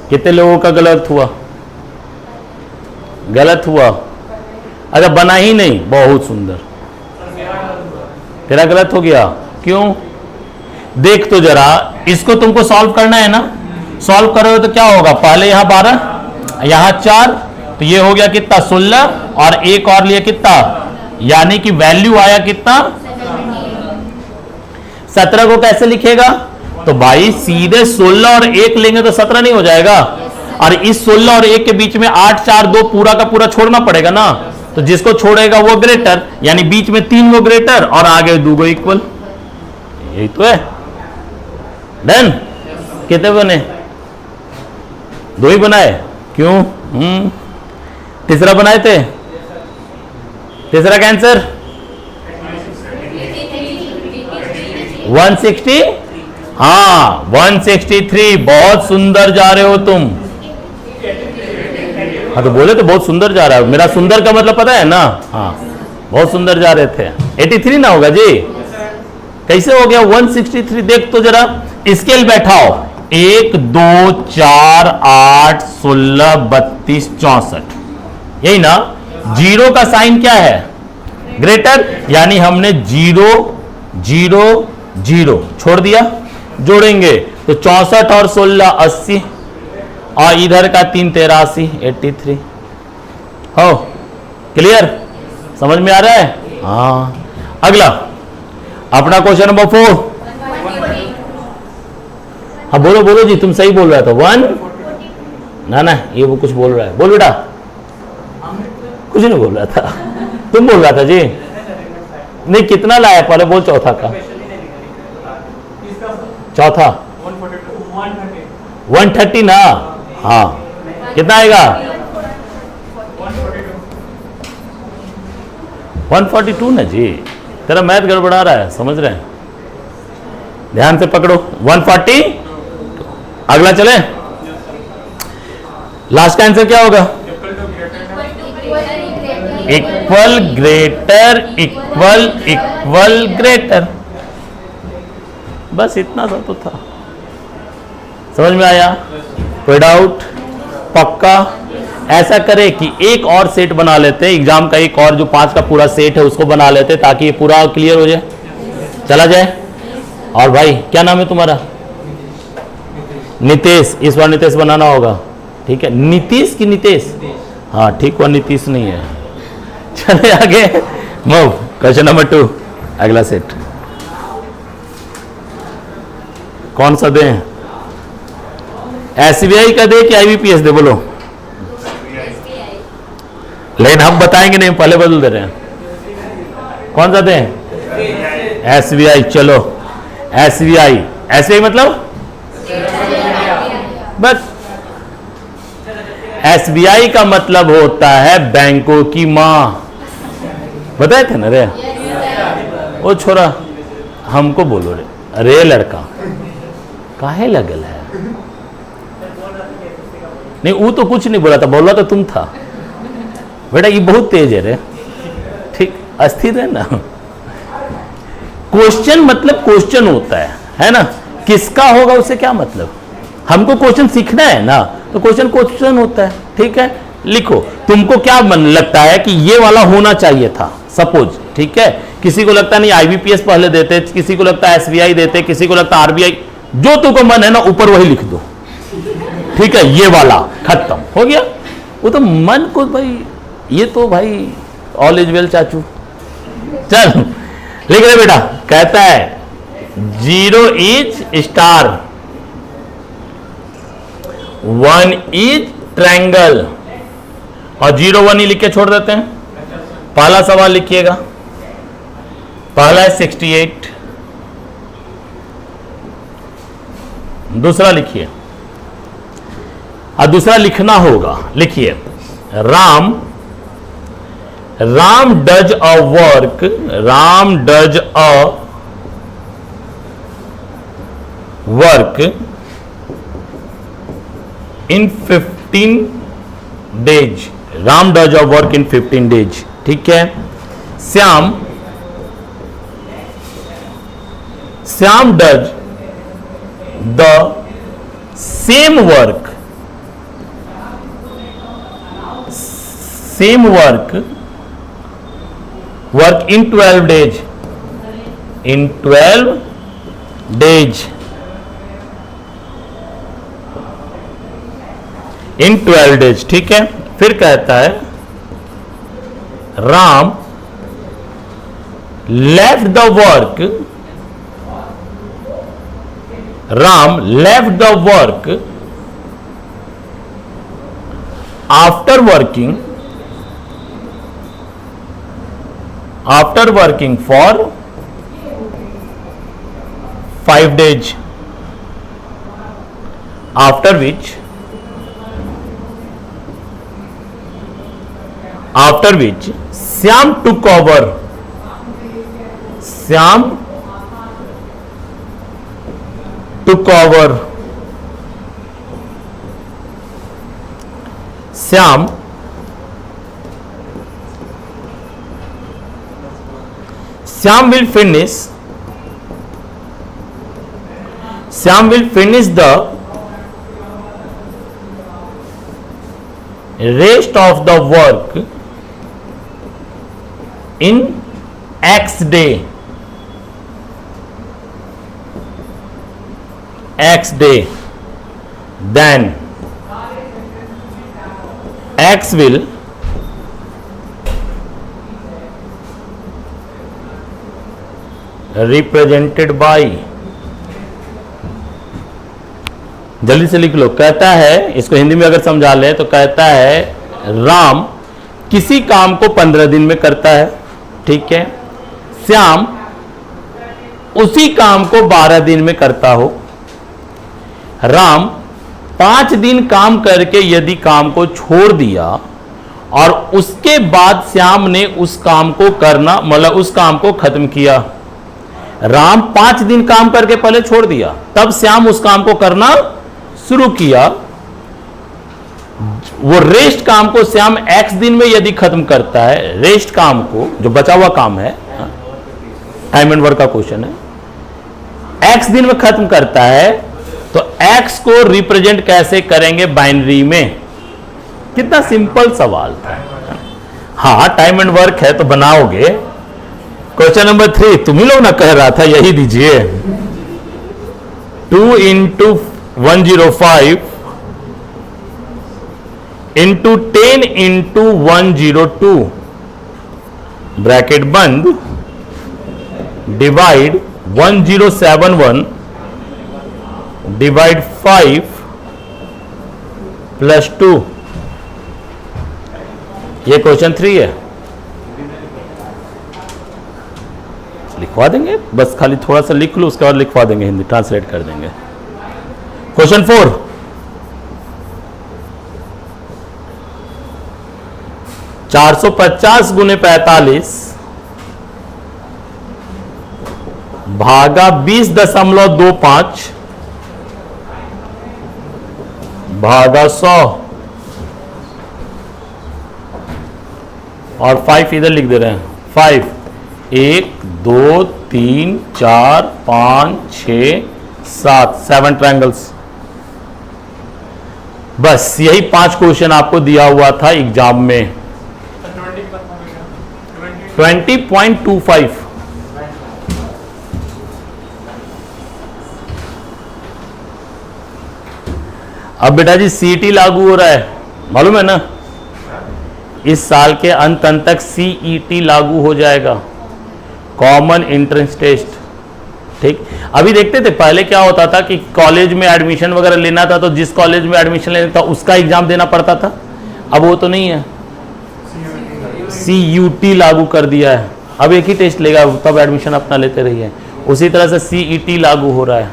कितने लोगों का गलत हुआ? गलत हुआ? अच्छा बना ही नहीं, बहुत सुंदर। तेरा गलत हो गया, क्यों? देख तो जरा, इसको तुमको सॉल्व करना है ना, सॉल्व करोगे तो क्या होगा? पहले यहां 12, यहां 4, तो ये हो गया कितना? 16, और एक और लिया कितना, यानी कि वैल्यू आया कितना? 17 को कैसे लिखेगा? तो भाई सीधे 16 और 1 लेंगे तो 17 नहीं हो जाएगा, और इस 16 और 1 के बीच में 8 4 2 पूरा का पूरा छोड़ना पड़ेगा ना, तो जिसको छोड़ेगा वो ग्रेटर, यानी बीच में 3 वो ग्रेटर और आगे 2 इक्वल, यही तो है। डन? कितने बने? 2 ही बनाए, क्यों? तीसरा बनाए थे, तीसरा का आंसर 160, हाँ 163, बहुत सुंदर जा रहे हो तुम। हाँ तो बोले तो बहुत सुंदर जा रहा है, मेरा सुंदर का मतलब पता है ना? हाँ बहुत सुंदर जा रहे थे। 83 ना होगा जी? कैसे हो गया 163? देख तो जरा, स्केल बैठाओ, 1 2 4 8 16 32 64, यही ना? 0 का साइन क्या है? ग्रेटर, यानी हमने 0 0 0 छोड़ दिया, जोड़ेंगे तो 64 और 16 80, और इधर का 3 83 83। हो क्लियर? समझ में आ रहा है? हाँ। अगला अपना क्वेश्चन नंबर 4। हाँ बोलो बोलो जी, तुम सही बोल रहा था। 1 ना ये वो कुछ बोल रहा है, बोल बेटा। कुछ नहीं बोल रहा था, तुम बोल रहा था जी। नहीं कितना लाया पहले बोल, चौथा का, चौथा 130 ना? हाँ कितना आएगा? 142 ना जी। तेरा मैथ गड़बड़ा रहा है, समझ रहे हैं? ध्यान से पकड़ो। 140, अगला चले। लास्ट का आंसर क्या होगा? Equal, greater, equal, equal, greater. बस इतना सा तो था। समझ में आया? कोई डाउट? पक्का? ऐसा करे कि एक और सेट बना लेते, एग्जाम का एक और जो 5 का पूरा सेट है उसको बना लेते, ताकि ये पूरा क्लियर हो जाए, चला जाए। और भाई क्या नाम है तुम्हारा? नितेश। इस बार नितेश बनाना होगा, ठीक है? नीतीश की नितेश? हाँ ठीक, वह नीतीश नहीं है। चले आगे, मूव। क्वेश्चन नंबर 2, अगला सेट कौन सा दें? एसबीआई का दे कि आईबीपीएस दे? बोलो। लेकिन हम बताएंगे नहीं, पहले बदल दे रहे हैं। कौन सा दें? एसबीआई। चलो एसबीआई। एसबीआई मतलब बस, एसबीआई का मतलब होता है बैंकों की मां। बताए थे ना रे? वो छोरा हमको बोलो रे लड़का, काहे लगल है? नहीं वो तो कुछ नहीं बोला था, बोला तो तुम था बेटा। ये बहुत तेज है रे, ठीक? अस्थिर है ना। क्वेश्चन मतलब क्वेश्चन होता है ना? किसका होगा उससे क्या मतलब? हमको क्वेश्चन सीखना है ना, तो क्वेश्चन क्वेश्चन होता है, ठीक है? लिखो। तुमको क्या मन लगता है कि ये वाला होना चाहिए था, सपोज, ठीक है? किसी को लगता नहीं आईबीपीएस पहले देते, किसी को लगता है एसबीआई देते, किसी को लगता आरबीआई। जो तुमको मन है ना ऊपर वही लिख दो, ठीक है? ये वाला खत्म हो गया। वो तो मन को भाई, ये तो भाई ऑल इज वेल चाचू। चल लिख रहे बेटा। कहता है 0 इज स्टार, 1 इज ट्रायंगल, और 0 1 ही लिख के छोड़ देते हैं। पहला सवाल लिखिएगा। पहला है 68, दूसरा लिखिए। और दूसरा लिखना होगा, लिखिए। Ram does a work, Ram does a work in 15 days. Ram does a work in 15 days, ठीक है? Shyam does the same work in 12 days, in 12 days, in 12 days, ठीक है? फिर कहता है Ram left the work, Ram left the work after working for 5 days, after which Shyam took over, Shyam will finish the rest of the work in X day, then X will represented by, जल्दी से लिख लो। कहता है, इसको हिंदी में अगर समझा ले तो कहता है राम किसी काम को 15 दिन में करता है, ठीक है? श्याम उसी काम को 12 दिन में करता हो। राम 5 दिन काम करके यदि काम को छोड़ दिया और उसके बाद श्याम ने उस काम को करना, मतलब उस काम को खत्म किया। राम 5 दिन काम करके पहले छोड़ दिया, तब श्याम उस काम को करना शुरू किया। वो रेस्ट काम को श्याम x दिन में यदि खत्म करता है, रेस्ट काम को, जो बचा हुआ काम है, टाइम एंड वर्क का क्वेश्चन है, x दिन में खत्म करता है, तो x को रिप्रेजेंट कैसे करेंगे बाइनरी में? कितना सिंपल सवाल था। हाँ, टाइम एंड वर्क है तो बनाओगे। क्वेश्चन नंबर 3 तुम ही लोग ना कह रहा था, यही दीजिए। 2 × 105 इंटू 10 × 102 ब्रैकेट बंद, डिवाइड 1071 डिवाइड 5 प्लस 2। ये क्वेश्चन 3 है। लिखवा देंगे, बस खाली थोड़ा सा लिख लो, उसके बाद लिखवा देंगे, हिंदी ट्रांसलेट कर देंगे। क्वेश्चन 4, (450 × 45) भागा 20.25 भागा 100 और 5 इधर लिख दे रहे हैं। 5 1 2 3 4 5 6 7 7 ट्रायंगल्स। बस यही 5 क्वेश्चन आपको दिया हुआ था एग्जाम में। 20.25। अब बेटा जी सीईटी लागू हो रहा है, मालूम है ना? इस साल के अंत तक सीईटी लागू हो जाएगा, कॉमन एंट्रेंस टेस्ट। ठीक, अभी देखते थे पहले क्या होता था कि कॉलेज में एडमिशन वगैरह लेना था तो जिस कॉलेज में एडमिशन लेना था उसका एग्जाम देना पड़ता था। अब वो तो नहीं है, सीयूटी लागू कर दिया है। अब एक ही टेस्ट लेगा, तब एडमिशन अपना लेते रहिए। उसी तरह से सीईटी लागू हो रहा है,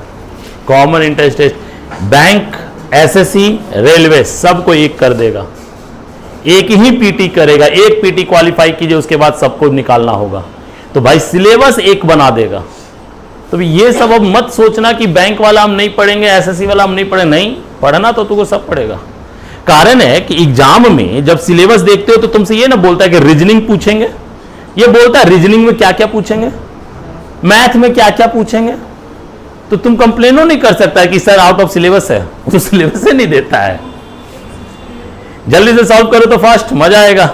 common entrance test. Bank, SSC, railway सबको एक कर देगा, एक ही पीटी करेगा। एक पीटी क्वालिफाई कीजिए, उसके बाद सबको निकालना होगा। तो भाई सिलेबस एक बना देगा। तो ये सब अब मत सोचना कि बैंक वाला हम नहीं पढ़ेंगे, एसएससी वाला हम नहीं पढ़ेंगे। नहीं पढ़ना तो तुमको सब पढ़ेगा। कारण है कि एग्जाम में जब सिलेबस देखते हो तो तुमसे ये ना बोलता है कि रीजनिंग पूछेंगे, ये बोलता है रीजनिंग में क्या क्या पूछेंगे, मैथ में क्या क्या पूछेंगे। तो तुम कंप्लेनो नहीं कर सकता है कि सर आउट ऑफ सिलेबस है, तो सिलेबस से नहीं देता है। जल्दी से सॉल्व करो तो फास्ट, मजा आएगा।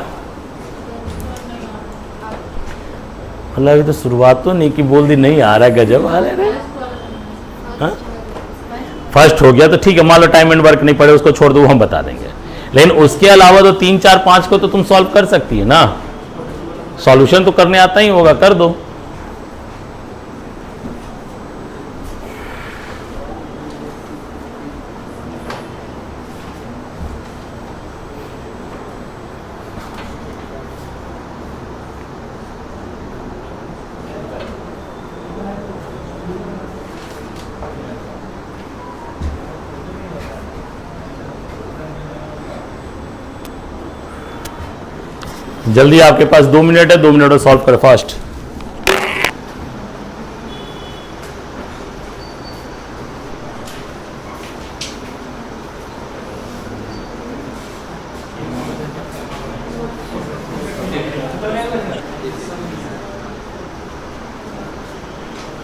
अभी तो शुरुआत तो नहीं की बोल दी, नहीं आ रहा है, गजब आ रहा है। फर्स्ट हो गया तो ठीक है, मान लो टाइम एंड वर्क नहीं पड़े, उसको छोड़ दो, हम बता देंगे। लेकिन उसके अलावा तो 3 4 5 को तो तुम सॉल्व कर सकती है ना, सॉल्यूशन तो करने आता ही होगा, कर दो। जल्दी, आपके पास 2 मिनट है, 2 मिनट में सॉल्व करें फास्ट।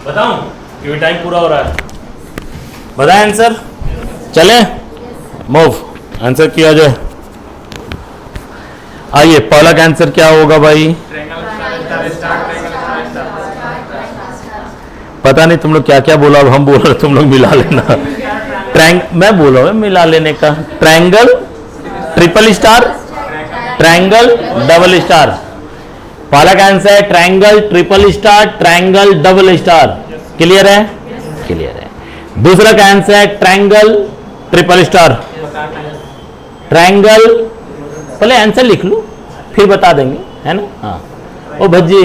बताऊं क्योंकि टाइम पूरा हो रहा है। बताएं आंसर, चलें मूव, आंसर किया जाए। आइए, पहला का आंसर क्या होगा भाई? पता नहीं तुम लोग क्या क्या बोला, अब हम बोल रहे, तुम लोग मिला लेना। मैं बोल रहा हूं मिला लेने का। Triangle, triple star, triangle, double star. पहला का आंसर है triangle, triple star, triangle, double star. Clear है? क्लियर है। दूसरा का आंसर है ट्रायंगल, ट्रिपल स्टार, ट्रायंगल। पहले आंसर लिख लो फिर बता देंगे, है ना? हाँ। ओ भज्जी,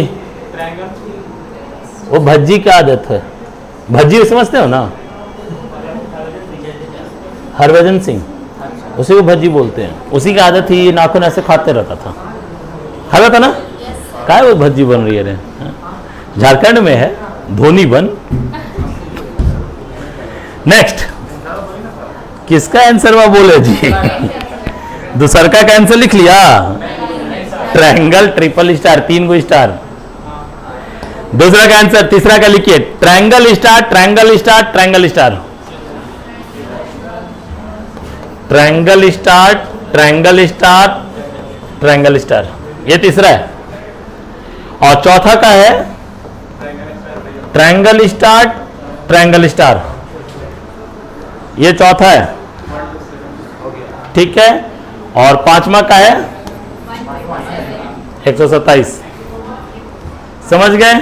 वो भज्जी क्या आदत है? भज्जी समझते हो ना? हरभजन सिंह, उसी को भज्जी बोलते हैं। उसी की आदत थी, नाखून ऐसे खाते रहता था, खाता था ना। क्या है वो भज्जी बन रही है रे? झारखंड में है धोनी बन। नेक्स्ट, किसका आंसर वह बोले जी? दूसर का आंसर लिख लिया। ट्रायंगल ट्रिपल स्टार, 3 गो स्टार। दूसरा का आंसर, तीसरा का लिखिए, triangle star, triangle star, triangle star, triangle star, triangle star, triangle star, ये तीसरा है। और चौथा का है ट्रायंगल स्टार, ट्रायंगल स्टार, ये चौथा है, ठीक है। और पांचवा का है 127। समझ गए?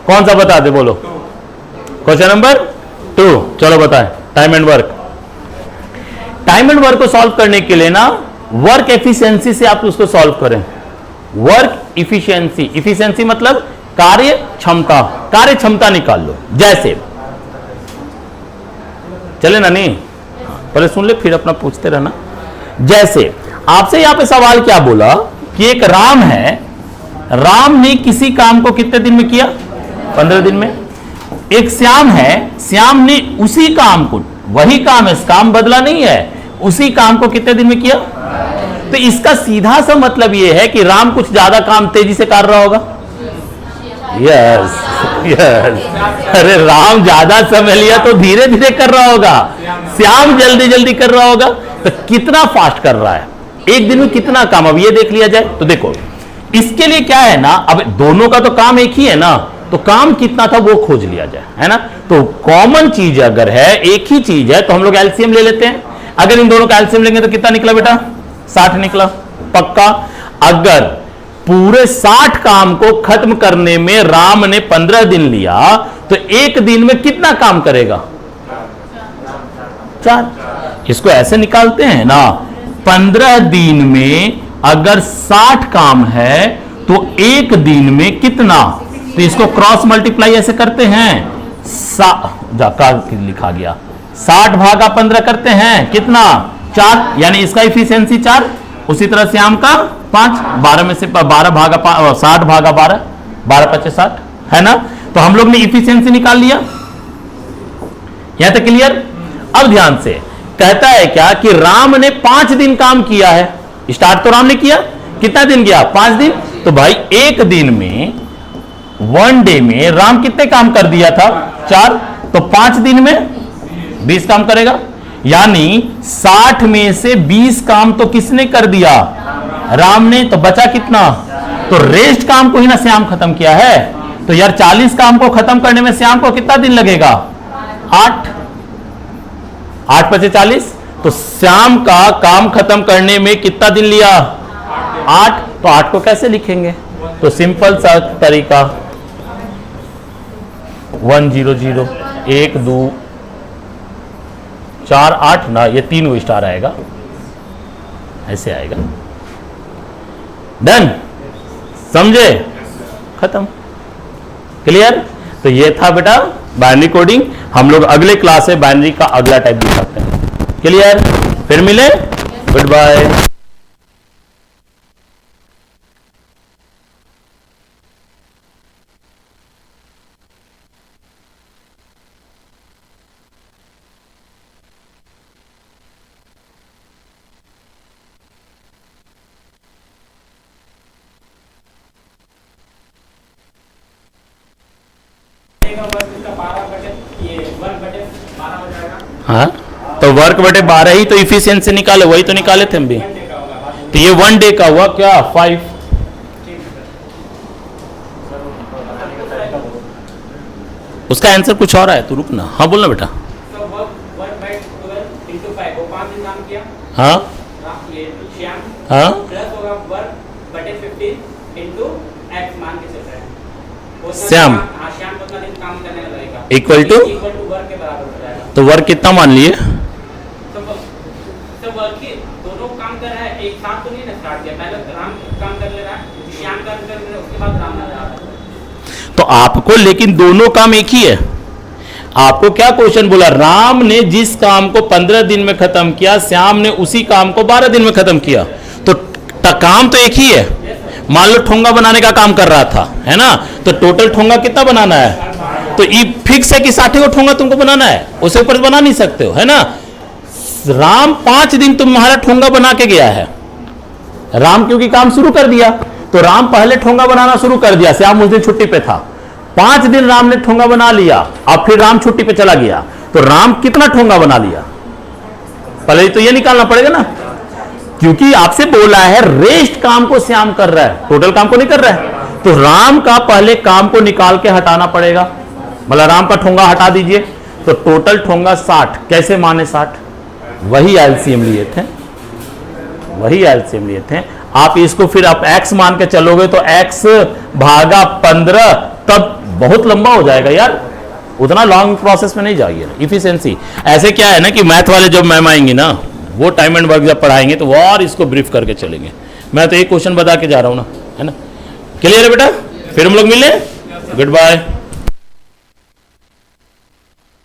कौन सा बता दे, बोलो। क्वेश्चन नंबर 2, चलो बताएं। Time and work. Time and work को सॉल्व करने के लिए ना वर्क एफिशिएंसी से आप उसको सॉल्व करें। वर्क इफिशियंसी, इफिशियंसी मतलब कार्य क्षमता, कार्य क्षमता निकाल लो। जैसे चले ना, नहीं पहले सुन ले फिर अपना पूछते रहना। जैसे आपसे यहां पे सवाल क्या बोला कि एक राम है, राम ने किसी काम को कितने दिन में किया? 15 दिन में। एक श्याम है, श्याम ने उसी काम को, वही काम है, काम बदला नहीं है, उसी काम को कितने दिन में किया? तो इसका सीधा सा मतलब यह है कि राम कुछ ज्यादा काम तेजी से कर रहा होगा। यस यस, अरे राम ज्यादा समय लिया तो धीरे धीरे कर रहा होगा, श्याम जल्दी जल्दी कर रहा होगा। तो कितना फास्ट कर रहा है, एक दिन में कितना काम, अब ये देख लिया जाए। तो देखो इसके लिए क्या है ना, अब दोनों का तो काम एक ही है ना, तो काम कितना था वो खोज लिया जाए, है ना। तो कॉमन चीज अगर है, एक ही चीज है, तो हम लोग एलसीएम ले लेते हैं। अगर इन दोनों का एलसीएम लेंगे तो कितना निकला बेटा? 60 निकला, पक्का। अगर पूरे 60 काम को खत्म करने में राम ने 15 दिन लिया, तो एक दिन में कितना काम करेगा? 4। इसको ऐसे निकालते हैं ना, 15 दिन में अगर 60 काम है तो एक दिन में कितना? तो इसको क्रॉस मल्टीप्लाई ऐसे करते हैं, लिखा गया 60 भागा 15 करते हैं, कितना? 4, यानी इसका इफिशियंसी 4। उसी तरह श्याम का 5, 12 में से 12 भागा 60 भागा 12, 12 25 60, है ना। तो हम लोग ने इफिशियंसी निकाल लिया। यहां तक क्लियर? अब ध्यान से कहता है क्या कि राम ने 5 दिन काम किया है। स्टार्ट तो राम ने किया, कितना दिन किया? 5 दिन। तो भाई एक दिन में, 1 डे में राम कितने काम कर दिया था? 4। तो 5 दिन में 20 काम करेगा, यानी 60 में से 20 काम तो किसने कर दिया? राम ने। तो बचा कितना? तो रेस्ट काम को ही ना श्याम खत्म किया है। तो यार 40 काम को खत्म करने में श्याम को कितना दिन लगेगा? 8। 8 × 5 = 40। तो श्याम का काम खत्म करने में कितना दिन लिया? 8। तो 8 को कैसे लिखेंगे? तो सिंपल सा तरीका, 1 0 0 1 2 4 8 ना, ये 3 गो स्टार आएगा, ऐसे आएगा। डन, समझे? खत्म, क्लियर? तो ये था बेटा बाइनरी कोडिंग। हम लोग अगले क्लास में बाइनरी का अगला टाइप दिखाते हैं। क्लियर? फिर मिले, गुड बाय। हाँ, तो वर्क बटे 12 ही तो इफिशिएंसी निकाले, वही तो निकाले थे हम भी। तो ये 1 डे का हुआ क्या? 5। उसका आंसर कुछ और है, तू रुक ना। हाँ बोलना बेटा। हाँ हाँ, श्याम इक्वल टू, तो वर्क कितना मान लिए? तो वर्क दोनों काम कर रहा है, एक साथ तो नहीं ना स्टार्ट किया, पहले राम काम कर ले रहा है, श्याम काम कर ले रहा है, उसके बाद राम आ रहा है। तो आपको लेकिन दोनों काम एक ही है। आपको क्या क्वेश्चन बोला, राम ने जिस काम को 15 दिन में खत्म किया, श्याम ने उसी काम को 12 दिन में खत्म किया। तो काम तो एक ही है। मान लो ठोंगा बनाने का काम कर रहा था, है ना, तो टोटल ठोंगा कितना बनाना है? तो ये फिक्स है कि 60 को ठोंगा तुमको बनाना है, उससे ऊपर बना नहीं सकते हो, है ना। राम 5 दिन तुम्हारा ठोंगा बना के गया है। राम क्योंकि काम शुरू कर दिया, तो राम पहले ठोंगा बनाना शुरू कर दिया, श्याम उस दिन छुट्टी पे था। 5 दिन राम ने ठोंगा बना लिया, अब फिर राम छुट्टी पे चला गया, तो राम कितना ठोंगा बना लिया? पहले तो ये निकालना पड़ेगा ना, क्योंकि आपसे बोला है रेस्ट काम को श्याम कर रहा है, टोटल काम को नहीं कर रहा है। तो राम का पहले काम को निकाल के हटाना पड़ेगा, मतलब राम का ठोंगा हटा दीजिए, तो टोटल ठोंगा 60। कैसे माने 60? वही एलसीएम लिए थे, वही एलसीएम लिए थे। आप इसको फिर आप x मान के चलोगे तो x भागा 15, तब बहुत लंबा हो जाएगा यार, उतना लॉन्ग प्रोसेस में नहीं जाइए। इफिशिएंसी ऐसे क्या है ना कि मैथ वाले जब मैम आएंगी ना, वो टाइम एंड वर्क जब पढ़ाएंगे तो वो और इसको ब्रीफ करके चलेंगे। मैं तो एक क्वेश्चन बता के जा रहा हूं ना, है ना। क्लियर है बेटा? फिर हम लोग मिले, गुड बाय।